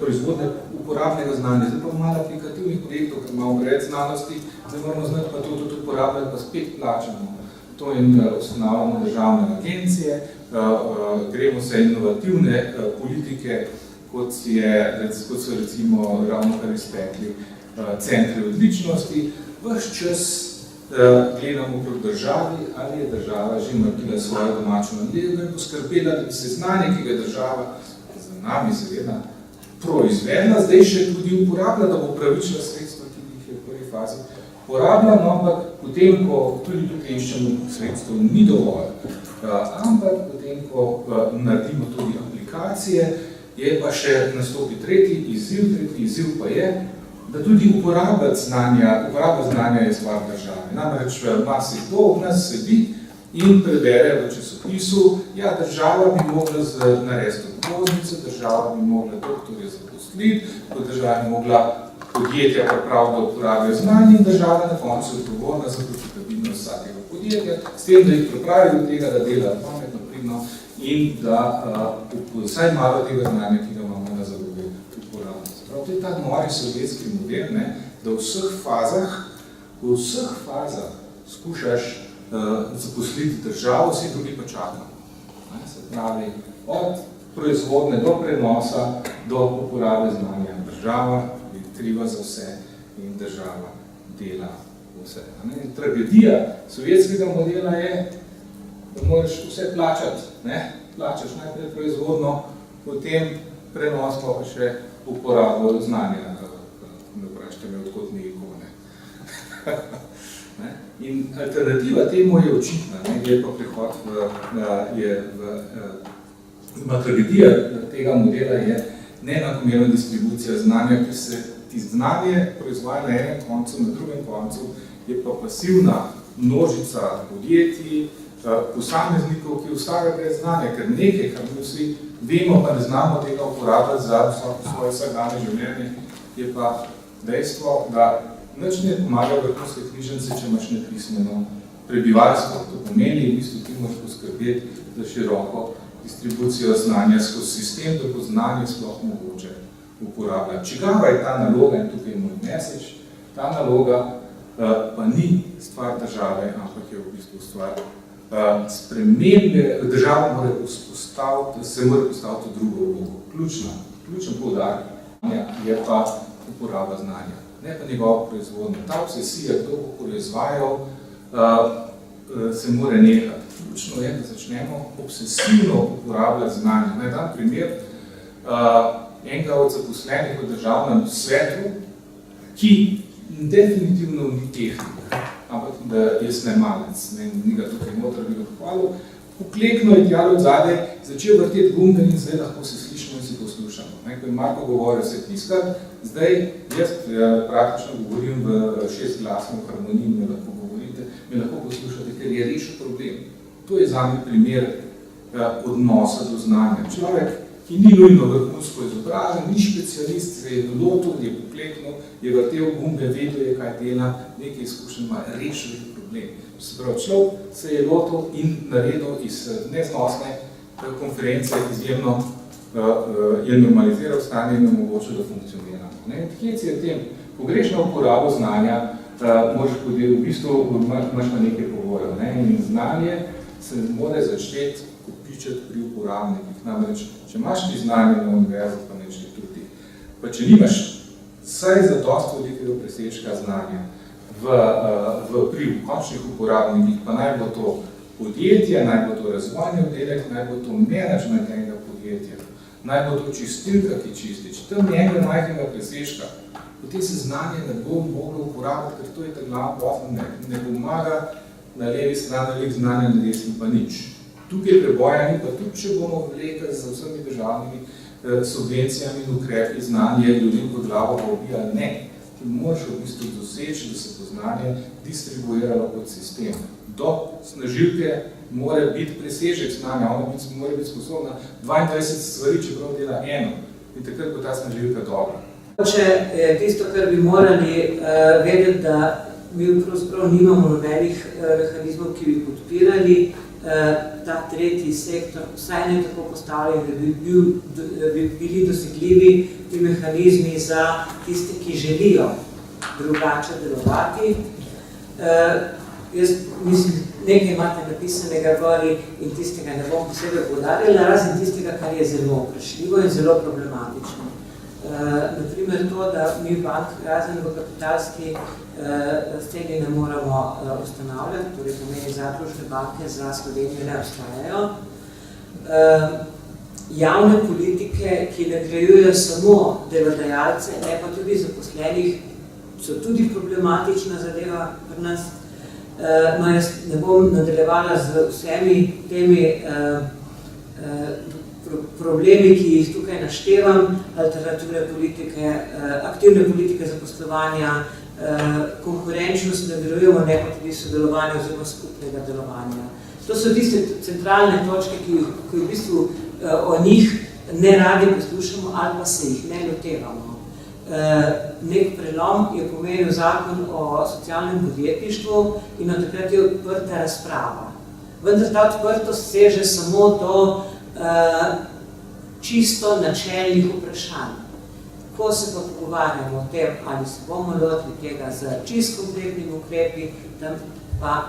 proizvodne uporabnega znanja. Zdaj pa malo aplikativnih projektov, ker imamo preveč znanosti, zdaj moramo znati pa to tudi uporabljati, pa spet plačamo. To je ustanavljamo državne agencije, gremo se inovativne politike, kot so recimo ravno kar iztekli centri odličnosti. Ves čas gledamo proti državi, ali je država že naredila svojo domačo nalogo in poskrbela, da bi se znanje, ki ga država za nami seveda proizvedla, zdaj še tudi uporabila, da bo pravičila sredstva, ki jih je v prvi fazi porabljala, ampak potem, ko tudi tukaj iščemo sredstvo, ni dovolj. Ampak potem, ko naredimo tudi aplikacije, je pa še nastopi tretji izziv pa je, da tudi uporaba znanja je stvar države. Namreč marsikdo od nas sedi in prebere v časopisu, ja, država bi mogla narediti obvoznice, država bi mogla doktorje zaposliti, država bi mogla podjetja pripraviti, da uporabijo znanje in država na koncu je odgovorna za profitabilnost vsakega podjetja, s tem, da jih pripravi do tega, da dela pametno, pridno in da vsaj malo tega znanja, ki ga imamo na zarobe, uporabiti. To je ta nori sovjetski model, da v vseh fazah skušaš zaposliti državo, vsi drugi pa čakamo. Se pravi, od proizvodne do prenosa, do uporabe znanja. Država je kriva za vse in država dela vse. Tragedija sovjetskega modela je, da moraš vse plačati. Plačaš najprej proizvodno, potem prenos pa še uporabo znanja, da vprašate me, odkot ni ikone. In alternativa temu je očitna, je pa prihod tragedija tega modela je neenakomerna distribucija znanja, ker se ti znanje proizvaja na enem koncu, na drugem koncu, je pa pasivna množica podjetij, posameznikov, ki ustvarjajo brez znanja, ker nekaj, kar mi vsi vemo, pa ne znamo tega uporabljati za svoje vsakdanje življenje, je pa dejstvo, da nič ne pomaga vrhunske knjižnice, če imaš nepismeno prebivalstvo. To pomeni, v bistvu ti moraš poskrbeti za široko distribucijo znanja skozi sistem, da bo znanje sploh mogoče uporabljati. Čigava je ta naloga, in tukaj je moj message, ta naloga pa ni stvar države, ampak je v bistvu stvar spremembe. Država mora se mora postaviti v drugo vlogo. Ključen poudarek je pa uporaba znanja, ne pa njegova proizvodnja. Ta obsesija, kdo bo proizvajal, se mora nehati. Ključno je, da začnemo obsesivno uporabljati znanje. Naj dam primer enega od zaposlenih v državnem svetu, ki definitivno ni tehnik, ampak da je snemalec, ni ga tukaj noter bi ga pohvalil, poklekno je tjalo od zadaj, začel vrteti gumbe in zdaj lahko se slišimo in se poslušamo. Ko je Marko govoril se tiskati, zdaj jaz praktično govorim v 6-glasno harmoniji, me lahko govorite, me lahko poslušate, ker je rešil problem. To je zame primer odnosa do znanja. Človek, ki ni nujno vrhunsko izobražen, ni specialist, se je lotil, je pokleknil, je vrtel gumbe, vedel je, kaj dela, nekaj izkušenj ima, rešil je problem. Se pravi, človek se je lotil in naredil iz neznosne konference izjemno je normaliziral stanje in omogočil, da funkcionira. Hec je v tem, pogrešno uporabo znanja, moraš v bistvu imaš pa nekaj pogojev. In znanje se mora začeti kopičati pri uporabnikih. Namreč, če imaš ti znanje na univerzi, pa na inštitutih, pa če nimaš vsaj za dosti velikega presežka znanja pri končnih uporabnikih, pa naj bo to podjetje, naj bo to razvojni oddelek, naj bo to management enega podjetja, naj bo to čistilka, ki čisti. Če tam je enega majhnega presežka, potem se znanje ne bo moglo uporabiti, ker to je ta glavna posla, ne pomaga na levi strani znanja, na desni pa nič. Tukaj preboja ni, pa tudi če bomo vlekali z vsemi državnimi subvencijami in ukrepi znanje ljudem v glavo pa ubijali, ne. ti moraš v bistvu doseči, da se to znanje distribuiralo kot sistem. Do snažilke mora biti presežek znanja, ona mora biti sposobna 22 stvari, čeprav dela eno. In takrat bo ta snažilka dobra. Tisto, kar bi morali vedeti, da mi pravzaprav nimamo nobenih mehanizmov, ki bi podpirali ta tretji sektor, vsaj ne tako postavljeni, da bi bili dosegljivi ti mehanizmi za tiste, ki želijo drugače delovati. Jaz mislim, nekaj imate napisanega gori in tistega ne bom posebej poudarjala, razen tistega, kar je zelo vprašljivo in zelo problematično. Naprimer to, da mi bank razen v kapitalski sceni ne moramo ustanavljati, torej pomeni zadružne banke za Slovenijo ne obstajajo. Javne politike, ki nagrajujejo samo delodajalce, ne pa tudi zaposlenih, so tudi problematična zadeva pri nas. Jaz ne bom nadaljevala z vsemi temi problemi, ki jih tukaj naštevam, alternativne politike, aktivne politike zaposlovanja, konkurenčnost nagrajujemo, ne pa tudi sodelovanje oziroma skupnega delovanja. To so tiste centralne točke, ki v bistvu o njih ne radi poslušamo ali pa se jih ne lotevamo. Nek prelom je pomenil zakon o socialnem podjetništvu in od takrat je odprta razprava. Vendar ta odprtost seže samo do čisto načelnih vprašanj. Ko se pa pogovarjamo o tem, ali se bomo lotili tega z čisto konkretnimi ukrepi, tam pa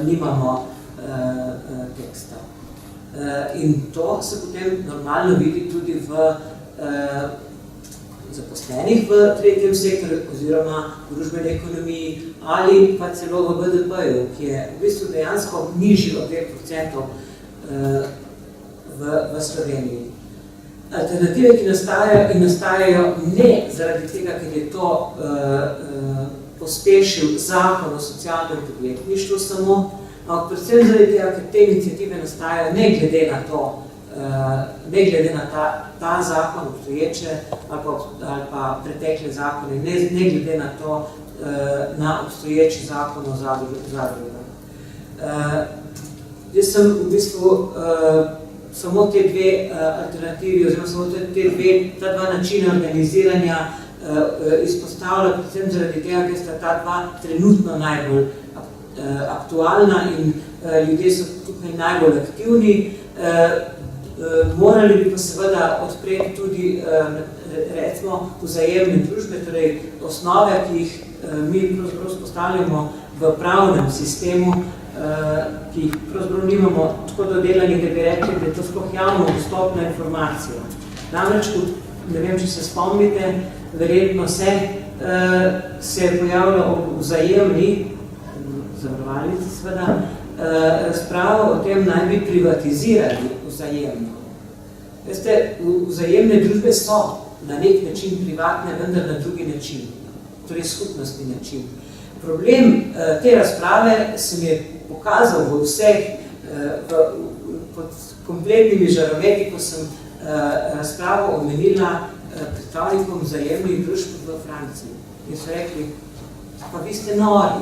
nimamo teksta. In to se potem normalno vidi tudi v zaposlenih v tretjem sektorju oziroma družbeni ekonomiji ali pa celo v BDP-ju, ki je v bistvu dejansko nižji od 2% v Sloveniji. Alternative, ki nastajajo ne zaradi tega, ker je to pospešil zakon o socialnem podjetništvu samo, ampak predvsem zaradi tega, ker te iniciative nastajajo ne glede na to, ne glede na ta zakon obstoječe ali pa pretekle zakone, ne glede na to, na obstoječi zakon o zadrugah. Jaz sem v bistvu samo te dve alternativi oziroma samo ta dva načina organiziranja izpostavlja predvsem zaradi tega, ker sta ta dva trenutno najbolj aktualna in ljudje so tukaj najbolj aktivni. Morali bi pa seveda odpreti tudi recimo vzajemne družbe, torej osnove, ki jih mi pravzaprav spostavljamo v pravnem sistemu, ki jih pravzaprav nimamo tako dodelanih, da bi rekli, da je to sploh javno dostopna informacija. Namreč, ne vem, če se spomnite, verjetno se je pojavila ob vzajemni, zavarovalnici seveda, razprava o tem naj bi privatizirali vzajemno. Veste, vzajemne družbe so na nek način privatne, vendar na drugi način, torej skupnostni način. Problem te razprave se mi je pokazal v vseh, pod kompletnimi žarometi, ko sem razpravo omenila predstavnikom vzajemnih družb v Franciji. In so rekli, pa vi ste nori.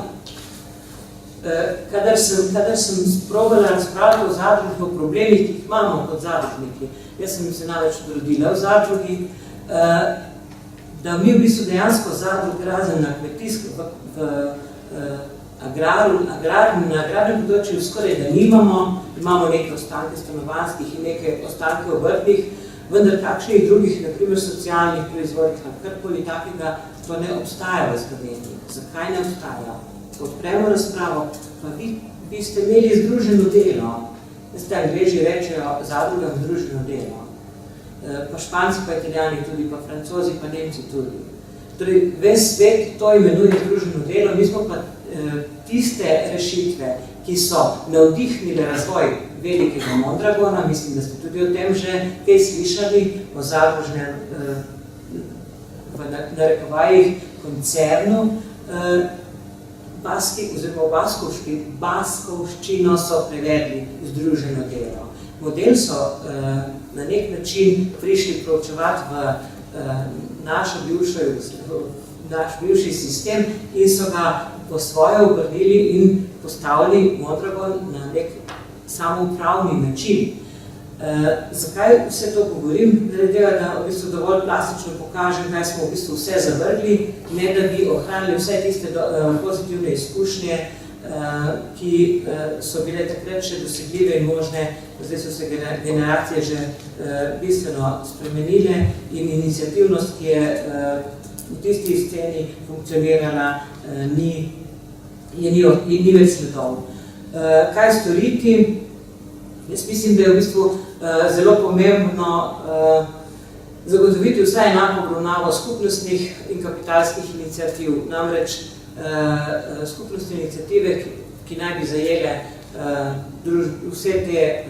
Kadar sem sprobala razpravljati o zadružbi, o problemih, ki jih imamo kot zadružniki, jaz sem se največ rodila v zadrugi, da mi v bistvu dejansko zadrug razen na kmetijsko, v agrarnem področju skoraj da nimamo, imamo neke ostanke stanovanjskih in neke ostanke obrtnih, vendar takšnih drugih, naprimer socialnih proizvodih, karkoli takega, to ne obstaja v Sloveniji. Zakaj ne obstaja? Odpremo razpravo, pa vi ste imeli združeno delo. Veste, Angleži rečejo zadrugam združeno delo. Pa Španci, pa Italijani tudi, pa Francozi, pa Nemci tudi. Torej, ves svet to imenuje združeno delo, mi smo pa tiste rešitve, ki so navdihnile razvoj velikega Mondragona, mislim, da ste tudi o tem že kaj slišali, o zadružnem v narekovajih koncernu, oziroma v baskovščino so prevedli združeno delo. Model so na nek način prišli proučevati v našo bivšo naš bivši sistem in so ga po svoje obrnili in postavili Mondragon na nek samoupravni način. Zakaj vse to govorim? Zaradi tega, da v bistvu dovolj plastično pokažem, kaj smo v bistvu vse zavrgli, ne da bi ohranili vse tiste pozitivne izkušnje, ki so bile takrat še dosegljive in možne, zdaj so se generacije že bistveno spremenile in iniciativnost, ki je v tisti sceni funkcionirala, ni več sledov. Kaj storiti? Jaz mislim, da je v bistvu zelo pomembno zagotoviti vsaj enako obravnavo skupnostnih in kapitalskih iniciativ. Namreč skupnostne iniciative, ki naj bi zajele vse te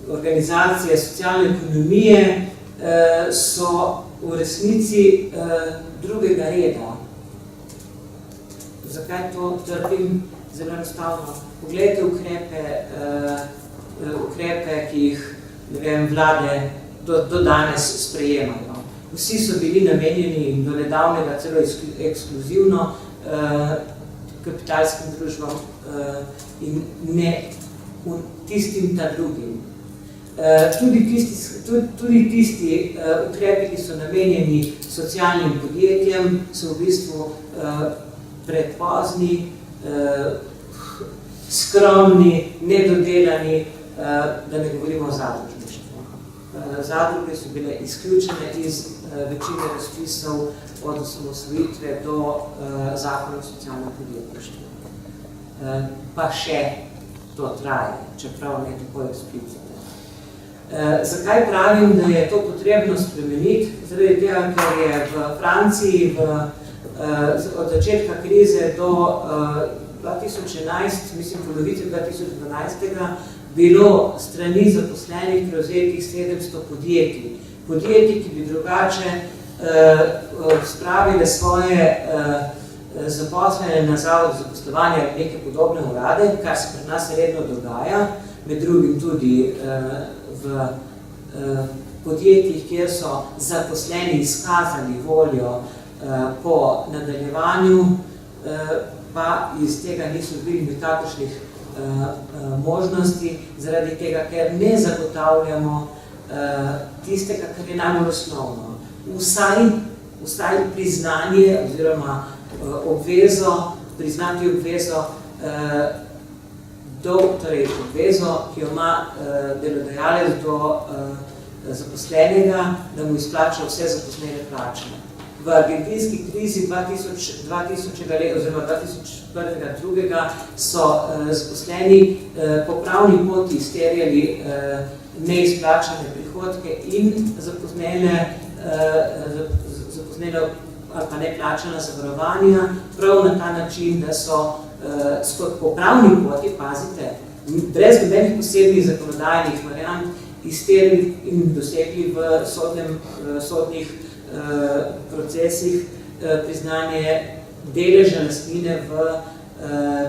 organizacije socialne ekonomije, so v resnici drugega reda. Zakaj to trdim? Zelo enostavno. Poglejte ukrepe, ki jih vlade do danes sprejemajo. Vsi so bili namenjeni do nedavnega celo ekskluzivno kapitalskim družbam in ne tistim ta drugim. Tudi tisti ukrepi, ki so namenjeni socialnim podjetjem, so v bistvu predpozni, skromni, nedodelani, da ne govorimo o zadružništvu. Zadruge so bile izključene iz večine razpisov od osamosvojitve do zakona o socialnem podjetništvu. Pa še to traje, čeprav ne tako eksplicitno. Zakaj pravim, da je to potrebno spremeniti? Zaradi tega, ker je v Franciji od začetka krize do 2011, mislim polovice 2012, bilo strani zaposlenih prevzetih 700 podjetij. Podjetij, ki bi drugače spravile svoje zaposlene na Zavod za zaposlovanje ali neke podobne urade, kar se pri nas redno dogaja, med drugim tudi v podjetjih, kjer so zaposleni izkazali voljo po nadaljevanju, pa iz tega niso bili nikakršnih možnosti, zaradi tega, ker ne zagotavljamo tistega, kar je najbolj osnovno. Vsaj priznanje oziroma priznati obvezo, ki jo ima delodajalec do zaposlenega, da mu izplača vse zaposlene plače. V argentinski krizi 2001-2002 so zaposleni po pravni poti izterjali neizplačane prihodke in zaposlene ali pa neplačana zavarovanja prav na ta način, da so po pravni poti, pazite, brez nobenih posebnih zakonodajnih variant izterjali in dosegli v sodnih procesih priznanje deleža lastnine v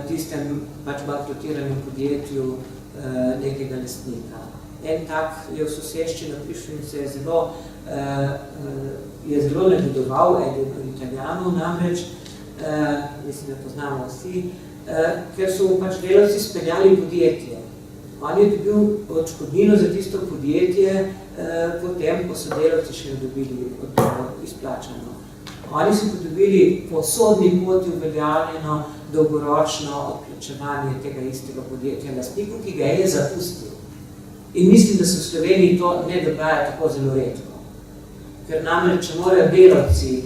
tistem bankrotiranem podjetju nekega lastnika. En tak je v soseščini prišel in se je zelo negodoval, eden od Italijanov namreč, mislim, da poznamo vsi, ker so mu delavci speljali podjetje. On je dobil odškodnino za tisto podjetje, potem, ko so delavci še dobili izplačano. Oni so dobili po sodni poti uveljavljeno dolgoročno odplačevanje tega istega podjetja lastniku, ki ga je zapustil. In mislim, da se v Sloveniji to ne dogaja tako zelo redko. Ker namreč, če morajo delavci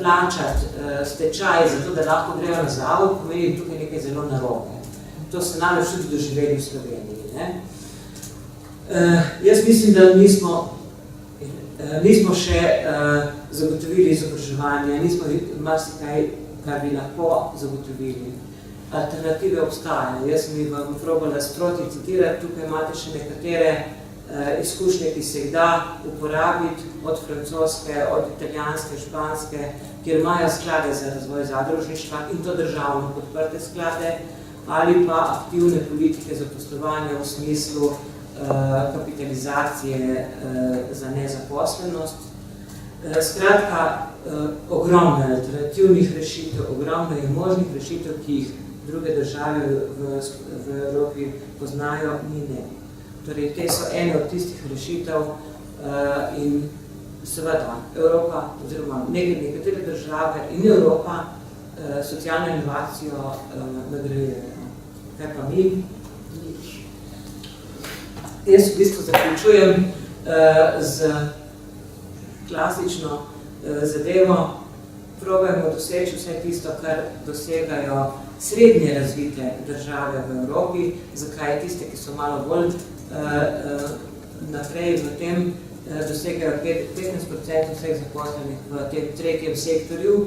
plačati stečaj za to, da lahko grejo na zavod, pomeni tukaj nekaj zelo narobe. To se namreč tudi doživeli v Sloveniji. Jaz mislim, da nismo še zagotovili izobraževanja, nismo marsikaj, kar bi lahko zagotovili. Alternative obstajajo. Jaz sem jih vam probala sproti citirati, tukaj imate še nekatere izkušnje, ki se jih da uporabiti od francoske, od italijanske, španske, kjer imajo sklade za razvoj zadružništva in to državno podprte sklade, ali pa aktivne politike zaposlovanja v smislu kapitalizacije za nezaposlenost. Skratka, ogromno je alternativnih rešitev, ogromno je možnih rešitev, ki jih druge države v Evropi poznajo, ni ne. Torej, te so ene od tistih rešitev in seveda Evropa, oziroma nekatere države in Evropa socialno inovacijo nagrajujejo. Kaj pa mi? Jaz v bistvu zaključujem z klasično zadevo, probajmo doseči vse tisto, kar dosegajo srednje razvite države v Evropi, zakaj tiste, ki so malo bolj naprej v tem, dosegajo 15% vseh zaposlenih v tem tretjem sektorju,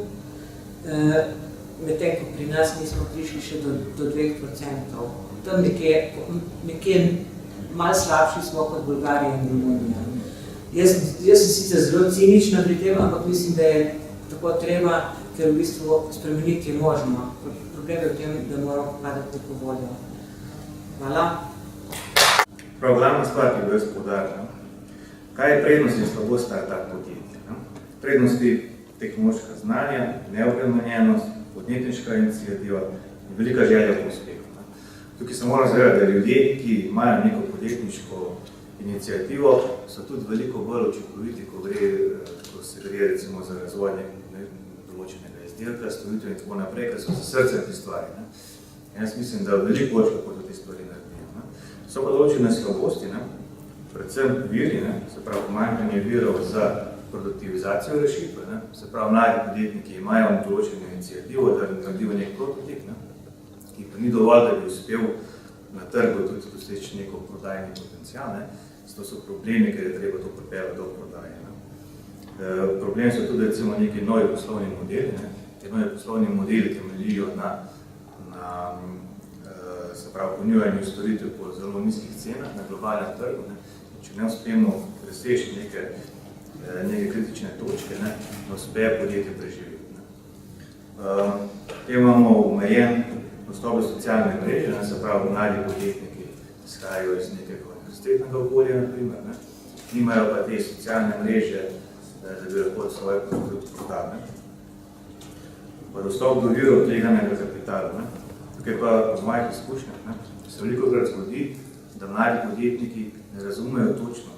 medtem ko pri nas nismo prišli še do 2%. Tam nekje malo slabši smo kot Bolgarija in Romunija. Jaz sem sicer zelo cinična pri tem, ampak mislim, da je tako treba, ker v bistvu spremeniti je možno. Problem je v tem, da moramo pokazati neko voljo. Hvala. Prav, glavna stvar, ki bo jaz poudaril. Kaj je prednost in slabost startup podjetja? Prednosti tehnološka znanja, neobremenjenost, podjetniška iniciativa in velika želja po uspehu. Tukaj se moram zavedati, da ljudje, ki imajo neko podjetniško inicijativo, so tudi veliko bolj učinkoviti, ko se gre recimo za razvoj določenega izdelka, storitev in tako naprej, ker so se srcem te stvari. Jaz mislim, da veliko bolj kako te stvari naredijo. So pa določene slabosti, predvsem viri, se pravi pomanjkanje virov za produktivizacijo rešitve, se pravi mladi podjetniki imajo določeno inicijativo, da naredijo nek prototip, ki pa ni dovolj, da bi uspel na trgu tudi doseči neko prodajni potencial. To so problemi, ker je treba to pripeljati do prodaje. Problem so tudi recimo neki novi poslovni modeli. Te novi poslovni modeli temeljijo na se pravi ponjujanju storitev po zelo nizkih cenah na globalnem trgu. Če ne uspemo preseči neke kritične točke, ne uspe podjetje preživeti. Potem imamo omejen dostop do socialne mreže, se pravi mladi podjetniki izhajajo iz nekega univerzitetnega okolja, naprimer, nimajo pa te socialne mreže, da bi lahko svoje produkt prodali. Pa dostop do virov tveganega kapitala. Tukaj pa v mojih izkušnjah se veliko krat zgodi, da mladi podjetniki ne razumejo točno,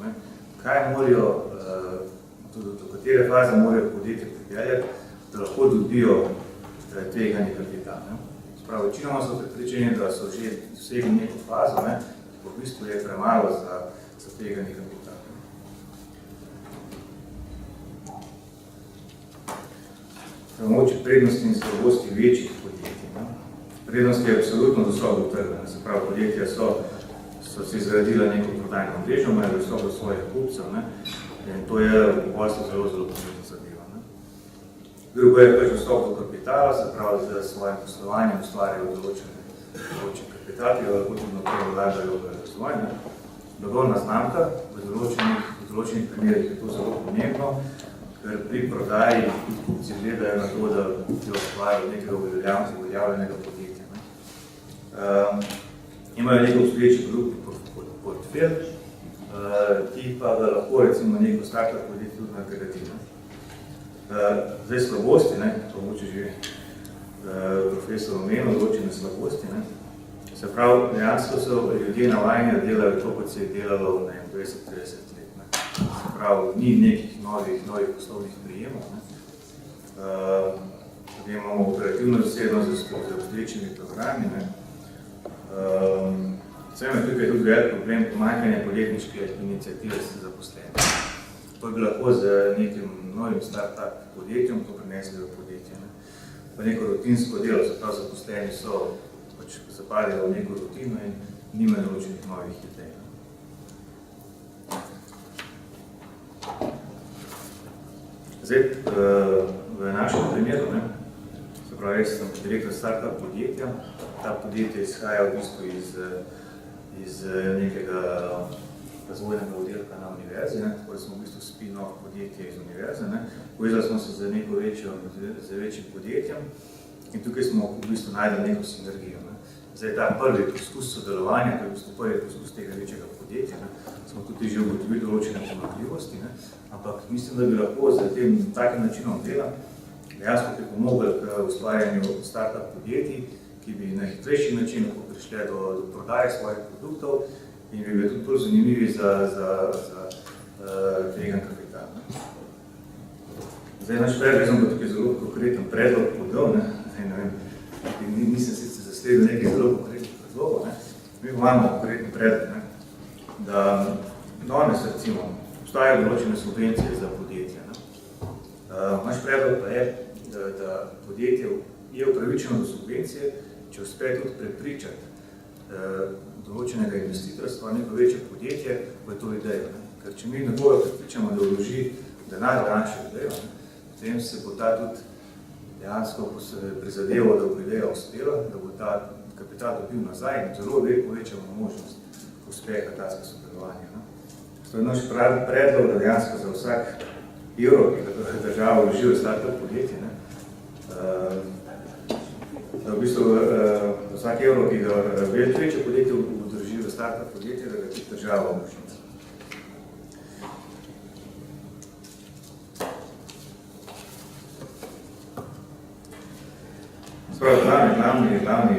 kaj morajo, do katere faze morajo podjetje pripeljati, da lahko dobijo tveganje kapitala. Prav, večinoma so prepričani, da so že dosegli neko fazo, ki v bistvu je premalo za tveganje kapitala. Mogoče prednosti in slabosti večjih podjetij. Prednost je absolutno dostop do trga. Se pravi, podjetja so si zgradila neko prodajno mrežo, imajo dostop do svojih kupcev in to je v poslu zelo pomembna zadeva. Drugo je pač dostop do kapitala, se pravi, da svojim poslovanjem ustvarjajo določen kapital, ki ga lahko tudi naprej vlagajo v razvoj. Blagovna znamka, v določenih primerih je to zelo pomembno, ker pri prodaji kupci gledajo na to, da ti ustvarjajo nekega uveljavljenega podjetja. Imajo neko obstoječi produktni portfelj, ki pa ga lahko recimo neko startup podjetje tudi nagradi. Zdaj slabosti, to moče že profesor omenil, določene slabosti. Se pravi, dejansko so ljudje navajeni, da delajo to, kot se je delalo 20-30 let. Se pravi, ni nekih novih poslovnih prijemov. Potem imamo operativno zasednost z obstoječimi programi. Vsem je tukaj tudi velik problem pomanjkanja podjetniške iniciative za zaposlene. To bi lahko z nekim novim start-up podjetjem to prinesli v podjetje. Pa neko rutinsko delo, se pravi zaposleni so zapadli v neko rutino in nimajo določenih novih idej. Zdaj, v našem primeru, se pravi, jaz sem direktor start-up podjetja. Ta podjetje izhaja v bistvu iz nekega razvojnega oddelka na univerzi, tako da smo v bistvu spin-off podjetje iz univerze. Povezali smo se z večjim podjetjem in tukaj smo v bistvu najdeli neko sinergijo. Zdaj, ta prvi poskus sodelovanja, to je prvi poskus tega večjega podjetja, smo tudi že ugotovili določene pomanjkljivosti, ampak mislim, da bi lahko z takim načinom dela dejansko pripomogli k ustvarjanju startup podjetij, ki bi na hitrejši način prišli do prodaje svojih produktov in bi bili tudi bolj zanimivi za tvegan kapital. Zdaj, naš predlog, sem pa tukaj zelo konkreten predlog podal, nisem sicer zasledil nekaj zelo konkretnih predlogov. Mi imamo konkretni predlog, da danes recimo obstajajo določene subvencije za podjetja. Naš predlog pa je, da podjetje je upravičeno do subvencije, če uspe tudi prepričati določenega investitorstva, neko večje podjetje, v to idejo. Ker če mi nekoga prepričamo, da vloži denar v našo idejo, potem se bo ta tudi dejansko prizadeval, da bo ideja uspela, da bo ta kapital dobil nazaj in zelo povečamo možnost uspeha tazga sodelovanja. To je naš predlog, da dejansko za vsak evro, ki ga država vloži v startup podjetje, da v bistvu vsak evro, ki ga večje podjetje vloži v startup podjetje, da ga tudi država vloži. Spravi, glavni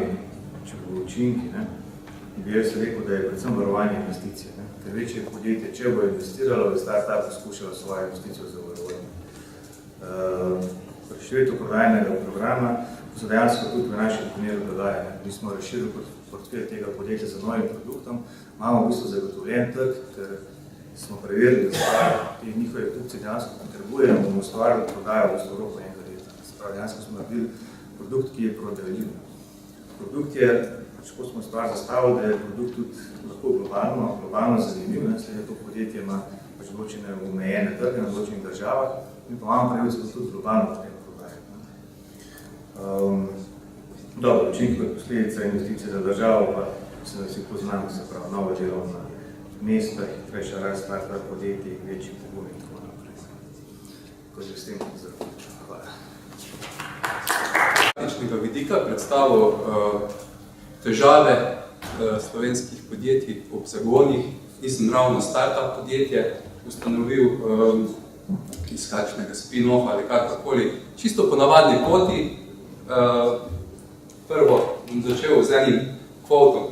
učinki, bi jaz rekel, da je predvsem varovanje investicije. Ker večje podjetje, če bo investiralo v startup, poskušalo svojo investicijo zavarovati. Razširitev prodajnega programa, ko se dejansko tudi v našem primeru dogaja. Mi smo razširili portfelj tega podjetja za novim produktom, imamo v bistvu zagotovljen trg, ker smo preverili, da te njihove kupce dejansko potrebujejo, bomo ustvarili prodajo v Evropo enega leta. Spravi, dejansko smo naredili produkt, ki je prodajljiv. Produkt je, ko smo stvar zastavili, da je produkt tudi lahko globalno zanimiv, sledi to podjetje ima določene omejene trge na določenih državah, in pa imamo pravico tudi globalno potem prodajati. Dobro, učinki kot posledica investicije za državo, pa mislim, da si poznamo, se pravi, nova delovna mesta, hitrejša rast startup podjetij, večji pogon in tako naprej. Tako da s tem zaključujem. Hvala. Z vidika predstavil težave slovenskih podjetij ob zagonih. Nisem ravno startup podjetje ustanovil iz kakšnega spin-offa ali kakorkoli. Čisto po navadni poti. Prvo bom začel z enim kvotom.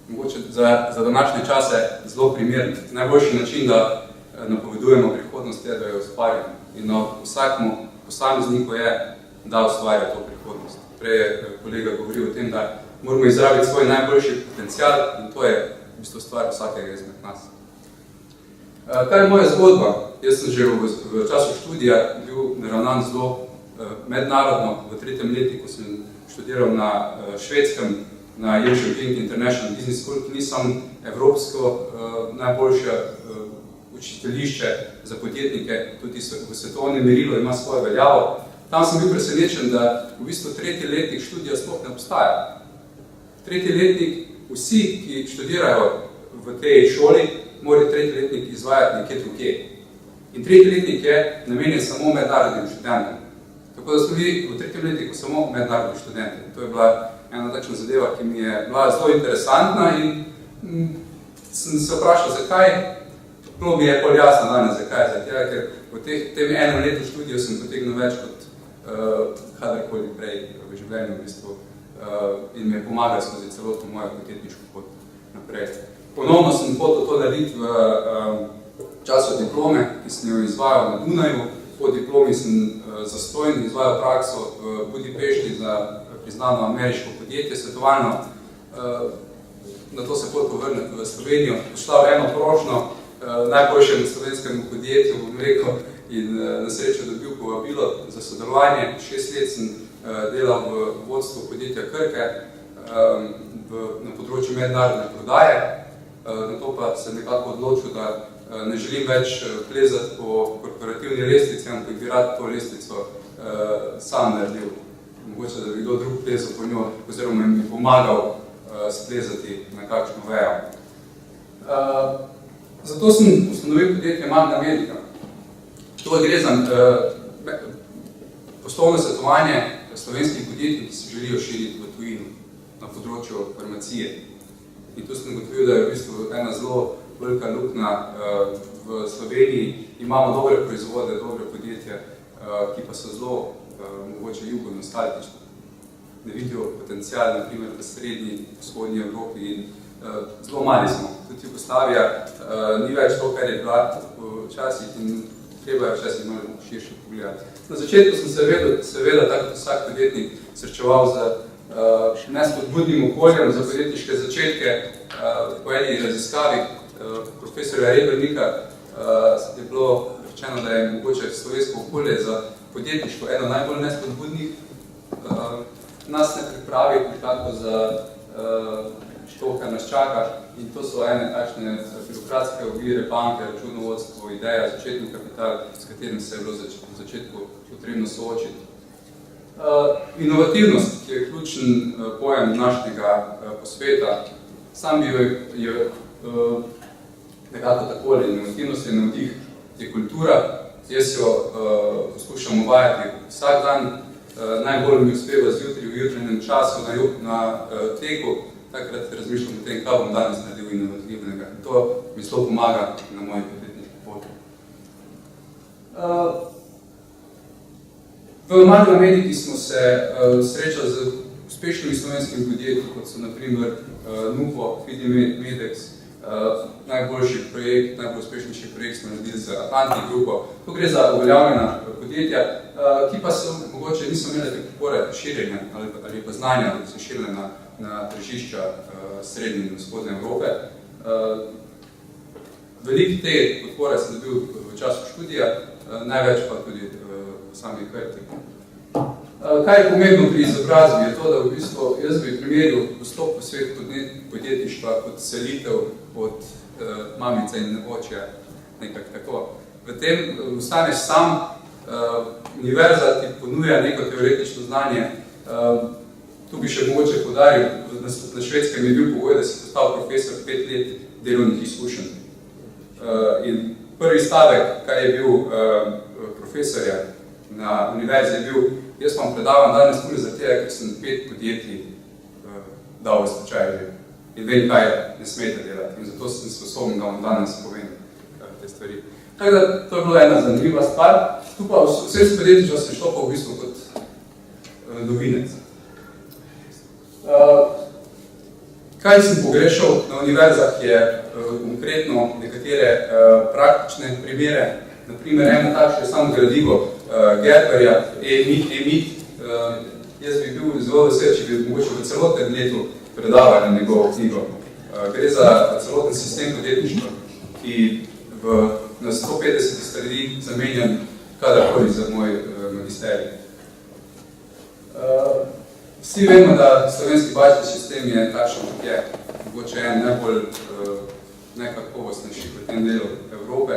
Mogoče za današnje čase zelo primeren. Najboljši način, da napovedujemo prihodnost, je, da jo ustvarjamo. In vsakmu posamezniku je, da ustvarja to prihodnost. Prej je kolega govoril o tem, da moramo izrabiti svoj najboljši potencial in to je v bistvu stvar vsakega izmed nas. Kaj je moja zgodba? Jaz sem že v času študija bil naravnan zelo mednarodno. V 3. letniku sem študiral na Švedskem, na Jönköping International Business School, ki ni samo evropsko najboljše učiteljišče za podjetnike, tudi v svetovnem merilu ima svojo veljavo. Tam sem bil presenečen, da v bistvu 3. letnik študija sploh ne obstaja. 3. letnik, vsi, ki študirajo v tej šoli, morajo 3. letnik izvajati nekje drugje. In 3. letnik je namenjen samo mednarodnim študentom. Tako da smo bili v 3. letniku samo mednarodni študenti. To je bila ena takšna zadeva, ki mi je bila zelo interesantna in sem se vprašal, zakaj. Prav mi je pol jasno danes, zakaj. Ker v tem enem letu študiju sem potegnil več kot kadarkoli prej v življenju v bistvu in mi je pomagal skozi celotno mojo podjetniško pot naprej. Ponovno sem hotel to narediti v času diplome, ki sem jo izvajal na Dunaju. Po diplomi sem zastojn izvajal prakso v Budimpešti za priznano ameriško podjetje, svetovalno. Na to se pot povrniti v Slovenijo. Pošla v eno prošnjo najboljšemu slovenskemu podjetju, bom rekel, in na srečo dobil povabilo za sodelovanje. 6 let sem delal v vodstvu podjetja Krke na področju mednarodne prodaje. Na to pa sem nekako odločil, da ne želim več plezati po korporativni lestvici, ampak bi rad to lestvico sam naredil. Mogoče, da bi kdo drug plezal po njo, oziroma mi pomagal splezati na kakšno vejo. Zato sem ustanovil podjetje Magna Medica. To gre za poslovno svetovanje slovenskih podjetij, ki se želijo širiti v tujino. na področju farmacije. In tu sem ugotovil, da je v bistvu ena zelo velika luknja v Sloveniji. Imamo dobre proizvode, dobre podjetja, ki pa so zelo mogoče jugo-nostalgični. Ne vidijo potencial, naprimer v srednji, vzhodnji Evropi in zelo mali smo. Tudi Jugoslavija ni več to, kar je bila včasih in treba je včasih malo širše pogledati. Na začetku sem seveda tako vsak podjetnik srečeval z nespodbudnim okoljem za podjetniške začetke. Po eni raziskavi profesorja Rebernika je bilo rečeno, da je mogoče slovensko okolje za podjetništvo eno najbolj nespodbudnih. Nas ne pripravi nekako za to, kar nas čaka, in to so ene takšne birokratske ovire, banke, računovodstvo, ideja, začetni kapital, s katerim se je bilo v začetku potrebno soočiti. Inovativnost, ki je ključen pojem današnjega posveta, sam bi jo nekako takole, inovativnost je navdih, je kultura, jaz jo poskušam uvajati vsak dan, najbolj mi uspeva zjutraj v jutranjem času na teku, takrat razmišljam o tem, kaj bom danes naredil inovativnega. To mi zelo pomaga na moji podjetniški poti. V Mali Ameriki smo se srečali z uspešnimi slovenskimi podjetji, kot so naprimer Nupo, Fidimedex, najboljši projekt, najbolj uspešnejši projekt smo naredili z Atlantic Grupo. To gre za uveljavljena podjetja, ki pa so mogoče niso imeli te podpore širjenja ali pa znanja, da so širili na tržišča srednje in vzhodne Evrope. Veliko te podpore sem dobil v času študija, največ pa tudi v sami kvrti. Kaj je pomembno pri izobrazbi? Je to, da v bistvu jaz bi primeril vstop v svet podjetništva kot selitev od mamice in očja, nekako tako. V tem ostaneš sam, univerza ti ponuja neko teoretično znanje. Tu bi še mogoče podaril, na Švedskem je bil pogoj, da si postal profesor 5 let delovnih izkušenj. In prvi stavek, kaj je bil profesorja na univerzi, je bil, jaz vam predavam danes tudi za tega, ker sem 5 podjetij dal v stečaj že. In vem, kaj ne smete delati. In zato sem sposoben, da vam danes povem te stvari. Tako da, to je bila ena zanimiva stvar. Tu pa vse s podjetništva se šlo pa v bistvu kot novinec. Kaj sem pogrešal na univerzah je konkretno nekatere praktične primere. Naprimer, eno takšno je samo gradivo Gerberja, EMIT. Jaz bi bil zelo vesel, če bi mogoče v celotnem letu predavali njegovo knjigo. Gre za celoten sistem podjetništva, ki na 150 strani zamenjam kadarkoli za moj magisterij. Vsi vemo, da slovenski bančni sistem je takšen, kot je. Mogoče en najbolj nekakovostnejši v tem delu Evrope.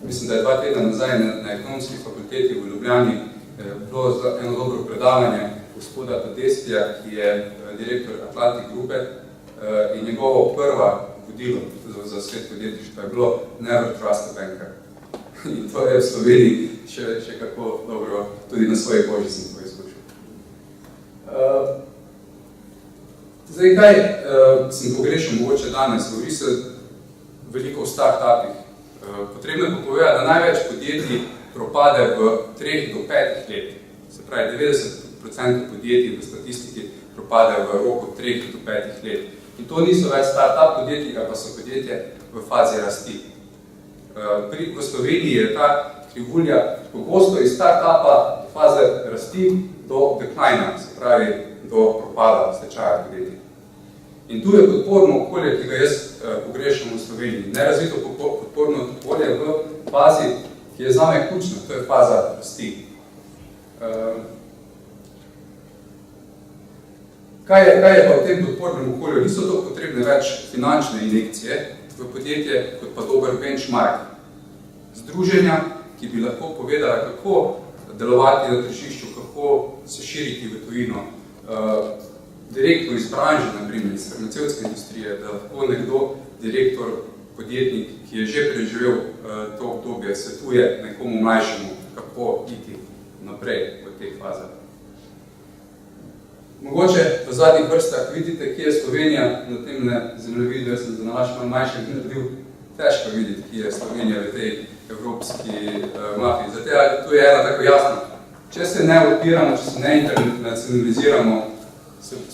Mislim, da je 2 tedna nazaj na ekonomski fakulteti v Ljubljani bilo eno dobro predavanje gospoda Tadestija, ki je direktor Atlantic Grupe, in njegovo prva vodilo za svet podjetništva je bilo Never Trust a Banker. In to je v Sloveniji še kako dobro, tudi na svoji koži sem to izkušal. Zdaj, kaj sem pogrešal mogoče danes? Govori se veliko o start-upih. Potrebno je povedati, da največ podjetij propade v 3 do 5 let. Se pravi, 90% podjetij v statistiki propade v roku 3 do 5 let. In to niso več start-up podjetij, pa so podjetje v fazi rasti. V Sloveniji je ta krivulja pogosto iz start-upa faze rasti do declina, se pravi do propada stečaja podjetij. In tu je podporno okolje, ki ga jaz pogrešam v Sloveniji. Nerazvito podporno okolje v fazi, ki je zame ključna, to je faza rasti. Kaj je pa v tem podpornem okolju? Niso to potrebne več finančne injekcije v podjetje, kot pa dober benchmark. Združenja, ki bi lahko povedala, kako delovati na tržišču, kako se širiti v tujino. Direktor iz branže, naprimer iz farmacevtske industrije, da lahko nekdo, direktor, podjetnik, ki je že preživel to obdobje, svetuje nekomu mlajšemu, kako iti naprej v teh fazah. Mogoče v zadnjih vrstah vidite, kje je Slovenija na tem zemljevidu, jaz sem za nalaš malo manjšem naredil, težko videti, kje je Slovenija v tej evropski mafiji. Zato tu je ena tako jasno. Če se ne odpiramo, če se ne internacionaliziramo,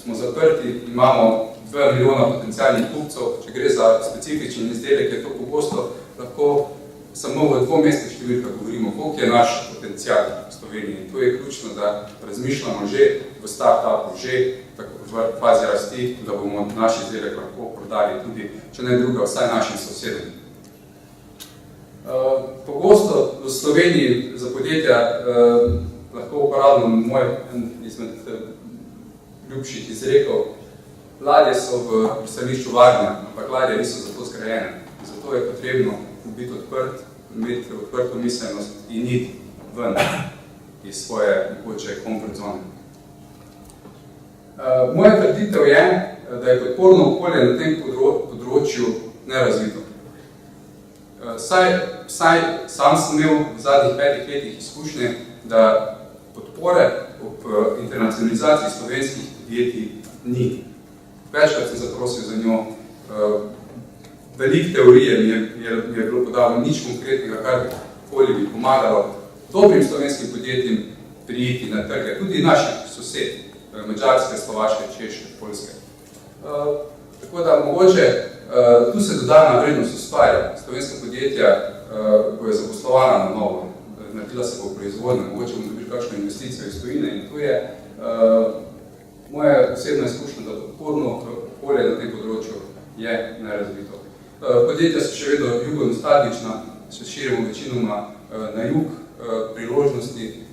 smo zaprti, imamo 2 milijona potencialnih kupcev, če gre za specifičen izdelek, je to pogosto lahko samo v dvomestnih številkah govorimo, koliko je naš potencial v Sloveniji. To je ključno, da razmišljamo že v start-upu, že v fazi rasti, da bomo naš izdelek lahko prodali tudi, če ne druga, vsaj našim sosedom. Pogosto v Sloveniji za podjetja lahko uporabljamo moj izmed ljubših izrekov. Ladje so v pristanišču varne, ampak ladje niso zato zgrajene. Zato je potrebno biti odprt, imeti odprto miselnost in iti ven iz svoje mogoče comfort zone. Moja trditev je, da je podporno okolje na tem področju nerazvito. Saj sam sem imel v zadnjih 5 letih izkušnje, da podpore ob internacionalizaciji slovenskih podjetij ni. Večkrat sem zaprosil za njo. Veliko teorije mi je bilo podalo, nič konkretnega, karkoli bi pomagalo dobrim slovenskim podjetjem prijeti na trge, tudi naših sosed, Madžarske, Slovaške, Češke, Poljske. Tako da mogoče tu se dodana vrednost ustvarja. Slovenska podjetja, ko je zaposlovana na novo, naredila se bo proizvodnja, mogoče bomo dobili kakšno investicijo iz tujine in tu je moja osebna izkušnja, da podporno okolje na tem področju je nerazvito. Podjetja so še vedno jugonostalgična, se širimo večinoma na jug, priložnosti,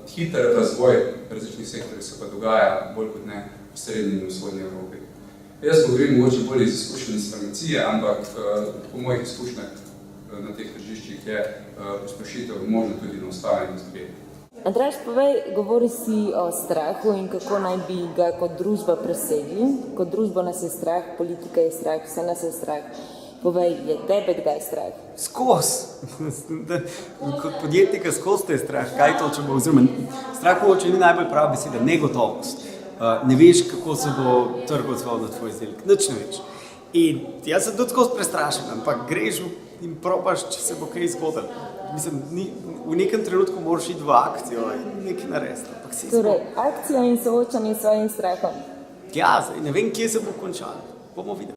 hiter razvoj različnih sektorjev se pa dogaja bolj kot ne v srednji in vzhodni Evropi. Jaz govorim mogoče bolj iz izkušenj iz farmacije, ampak po mojih izkušnjah na teh tržiščih je pospešitev možno tudi na ostale industrije. Andraž, povej, govori si o strahu in kako naj bi ga kot družba presegli. Kot družba nas je strah, politika je strah, vse nas je strah. Povej, je tebe kdaj strah? Kot podjetnika skozi te strah, kaj to, če bo oziroma strah mogoče ni najbolj prava beseda, negotovost. Ne veš, kako se bo trg odzval na tvoj izdelek, nič ne veš. In jaz sem tudi skozi prestrašen, ampak greš in probaš, če se bo kaj zgodilo. Mislim, v nekem trenutku moraš iti v akcijo in nekaj narediti. Torej, akcija in soočanje s svojim strahom. Ja, ne vem, kje se bo končalo. Bomo videli.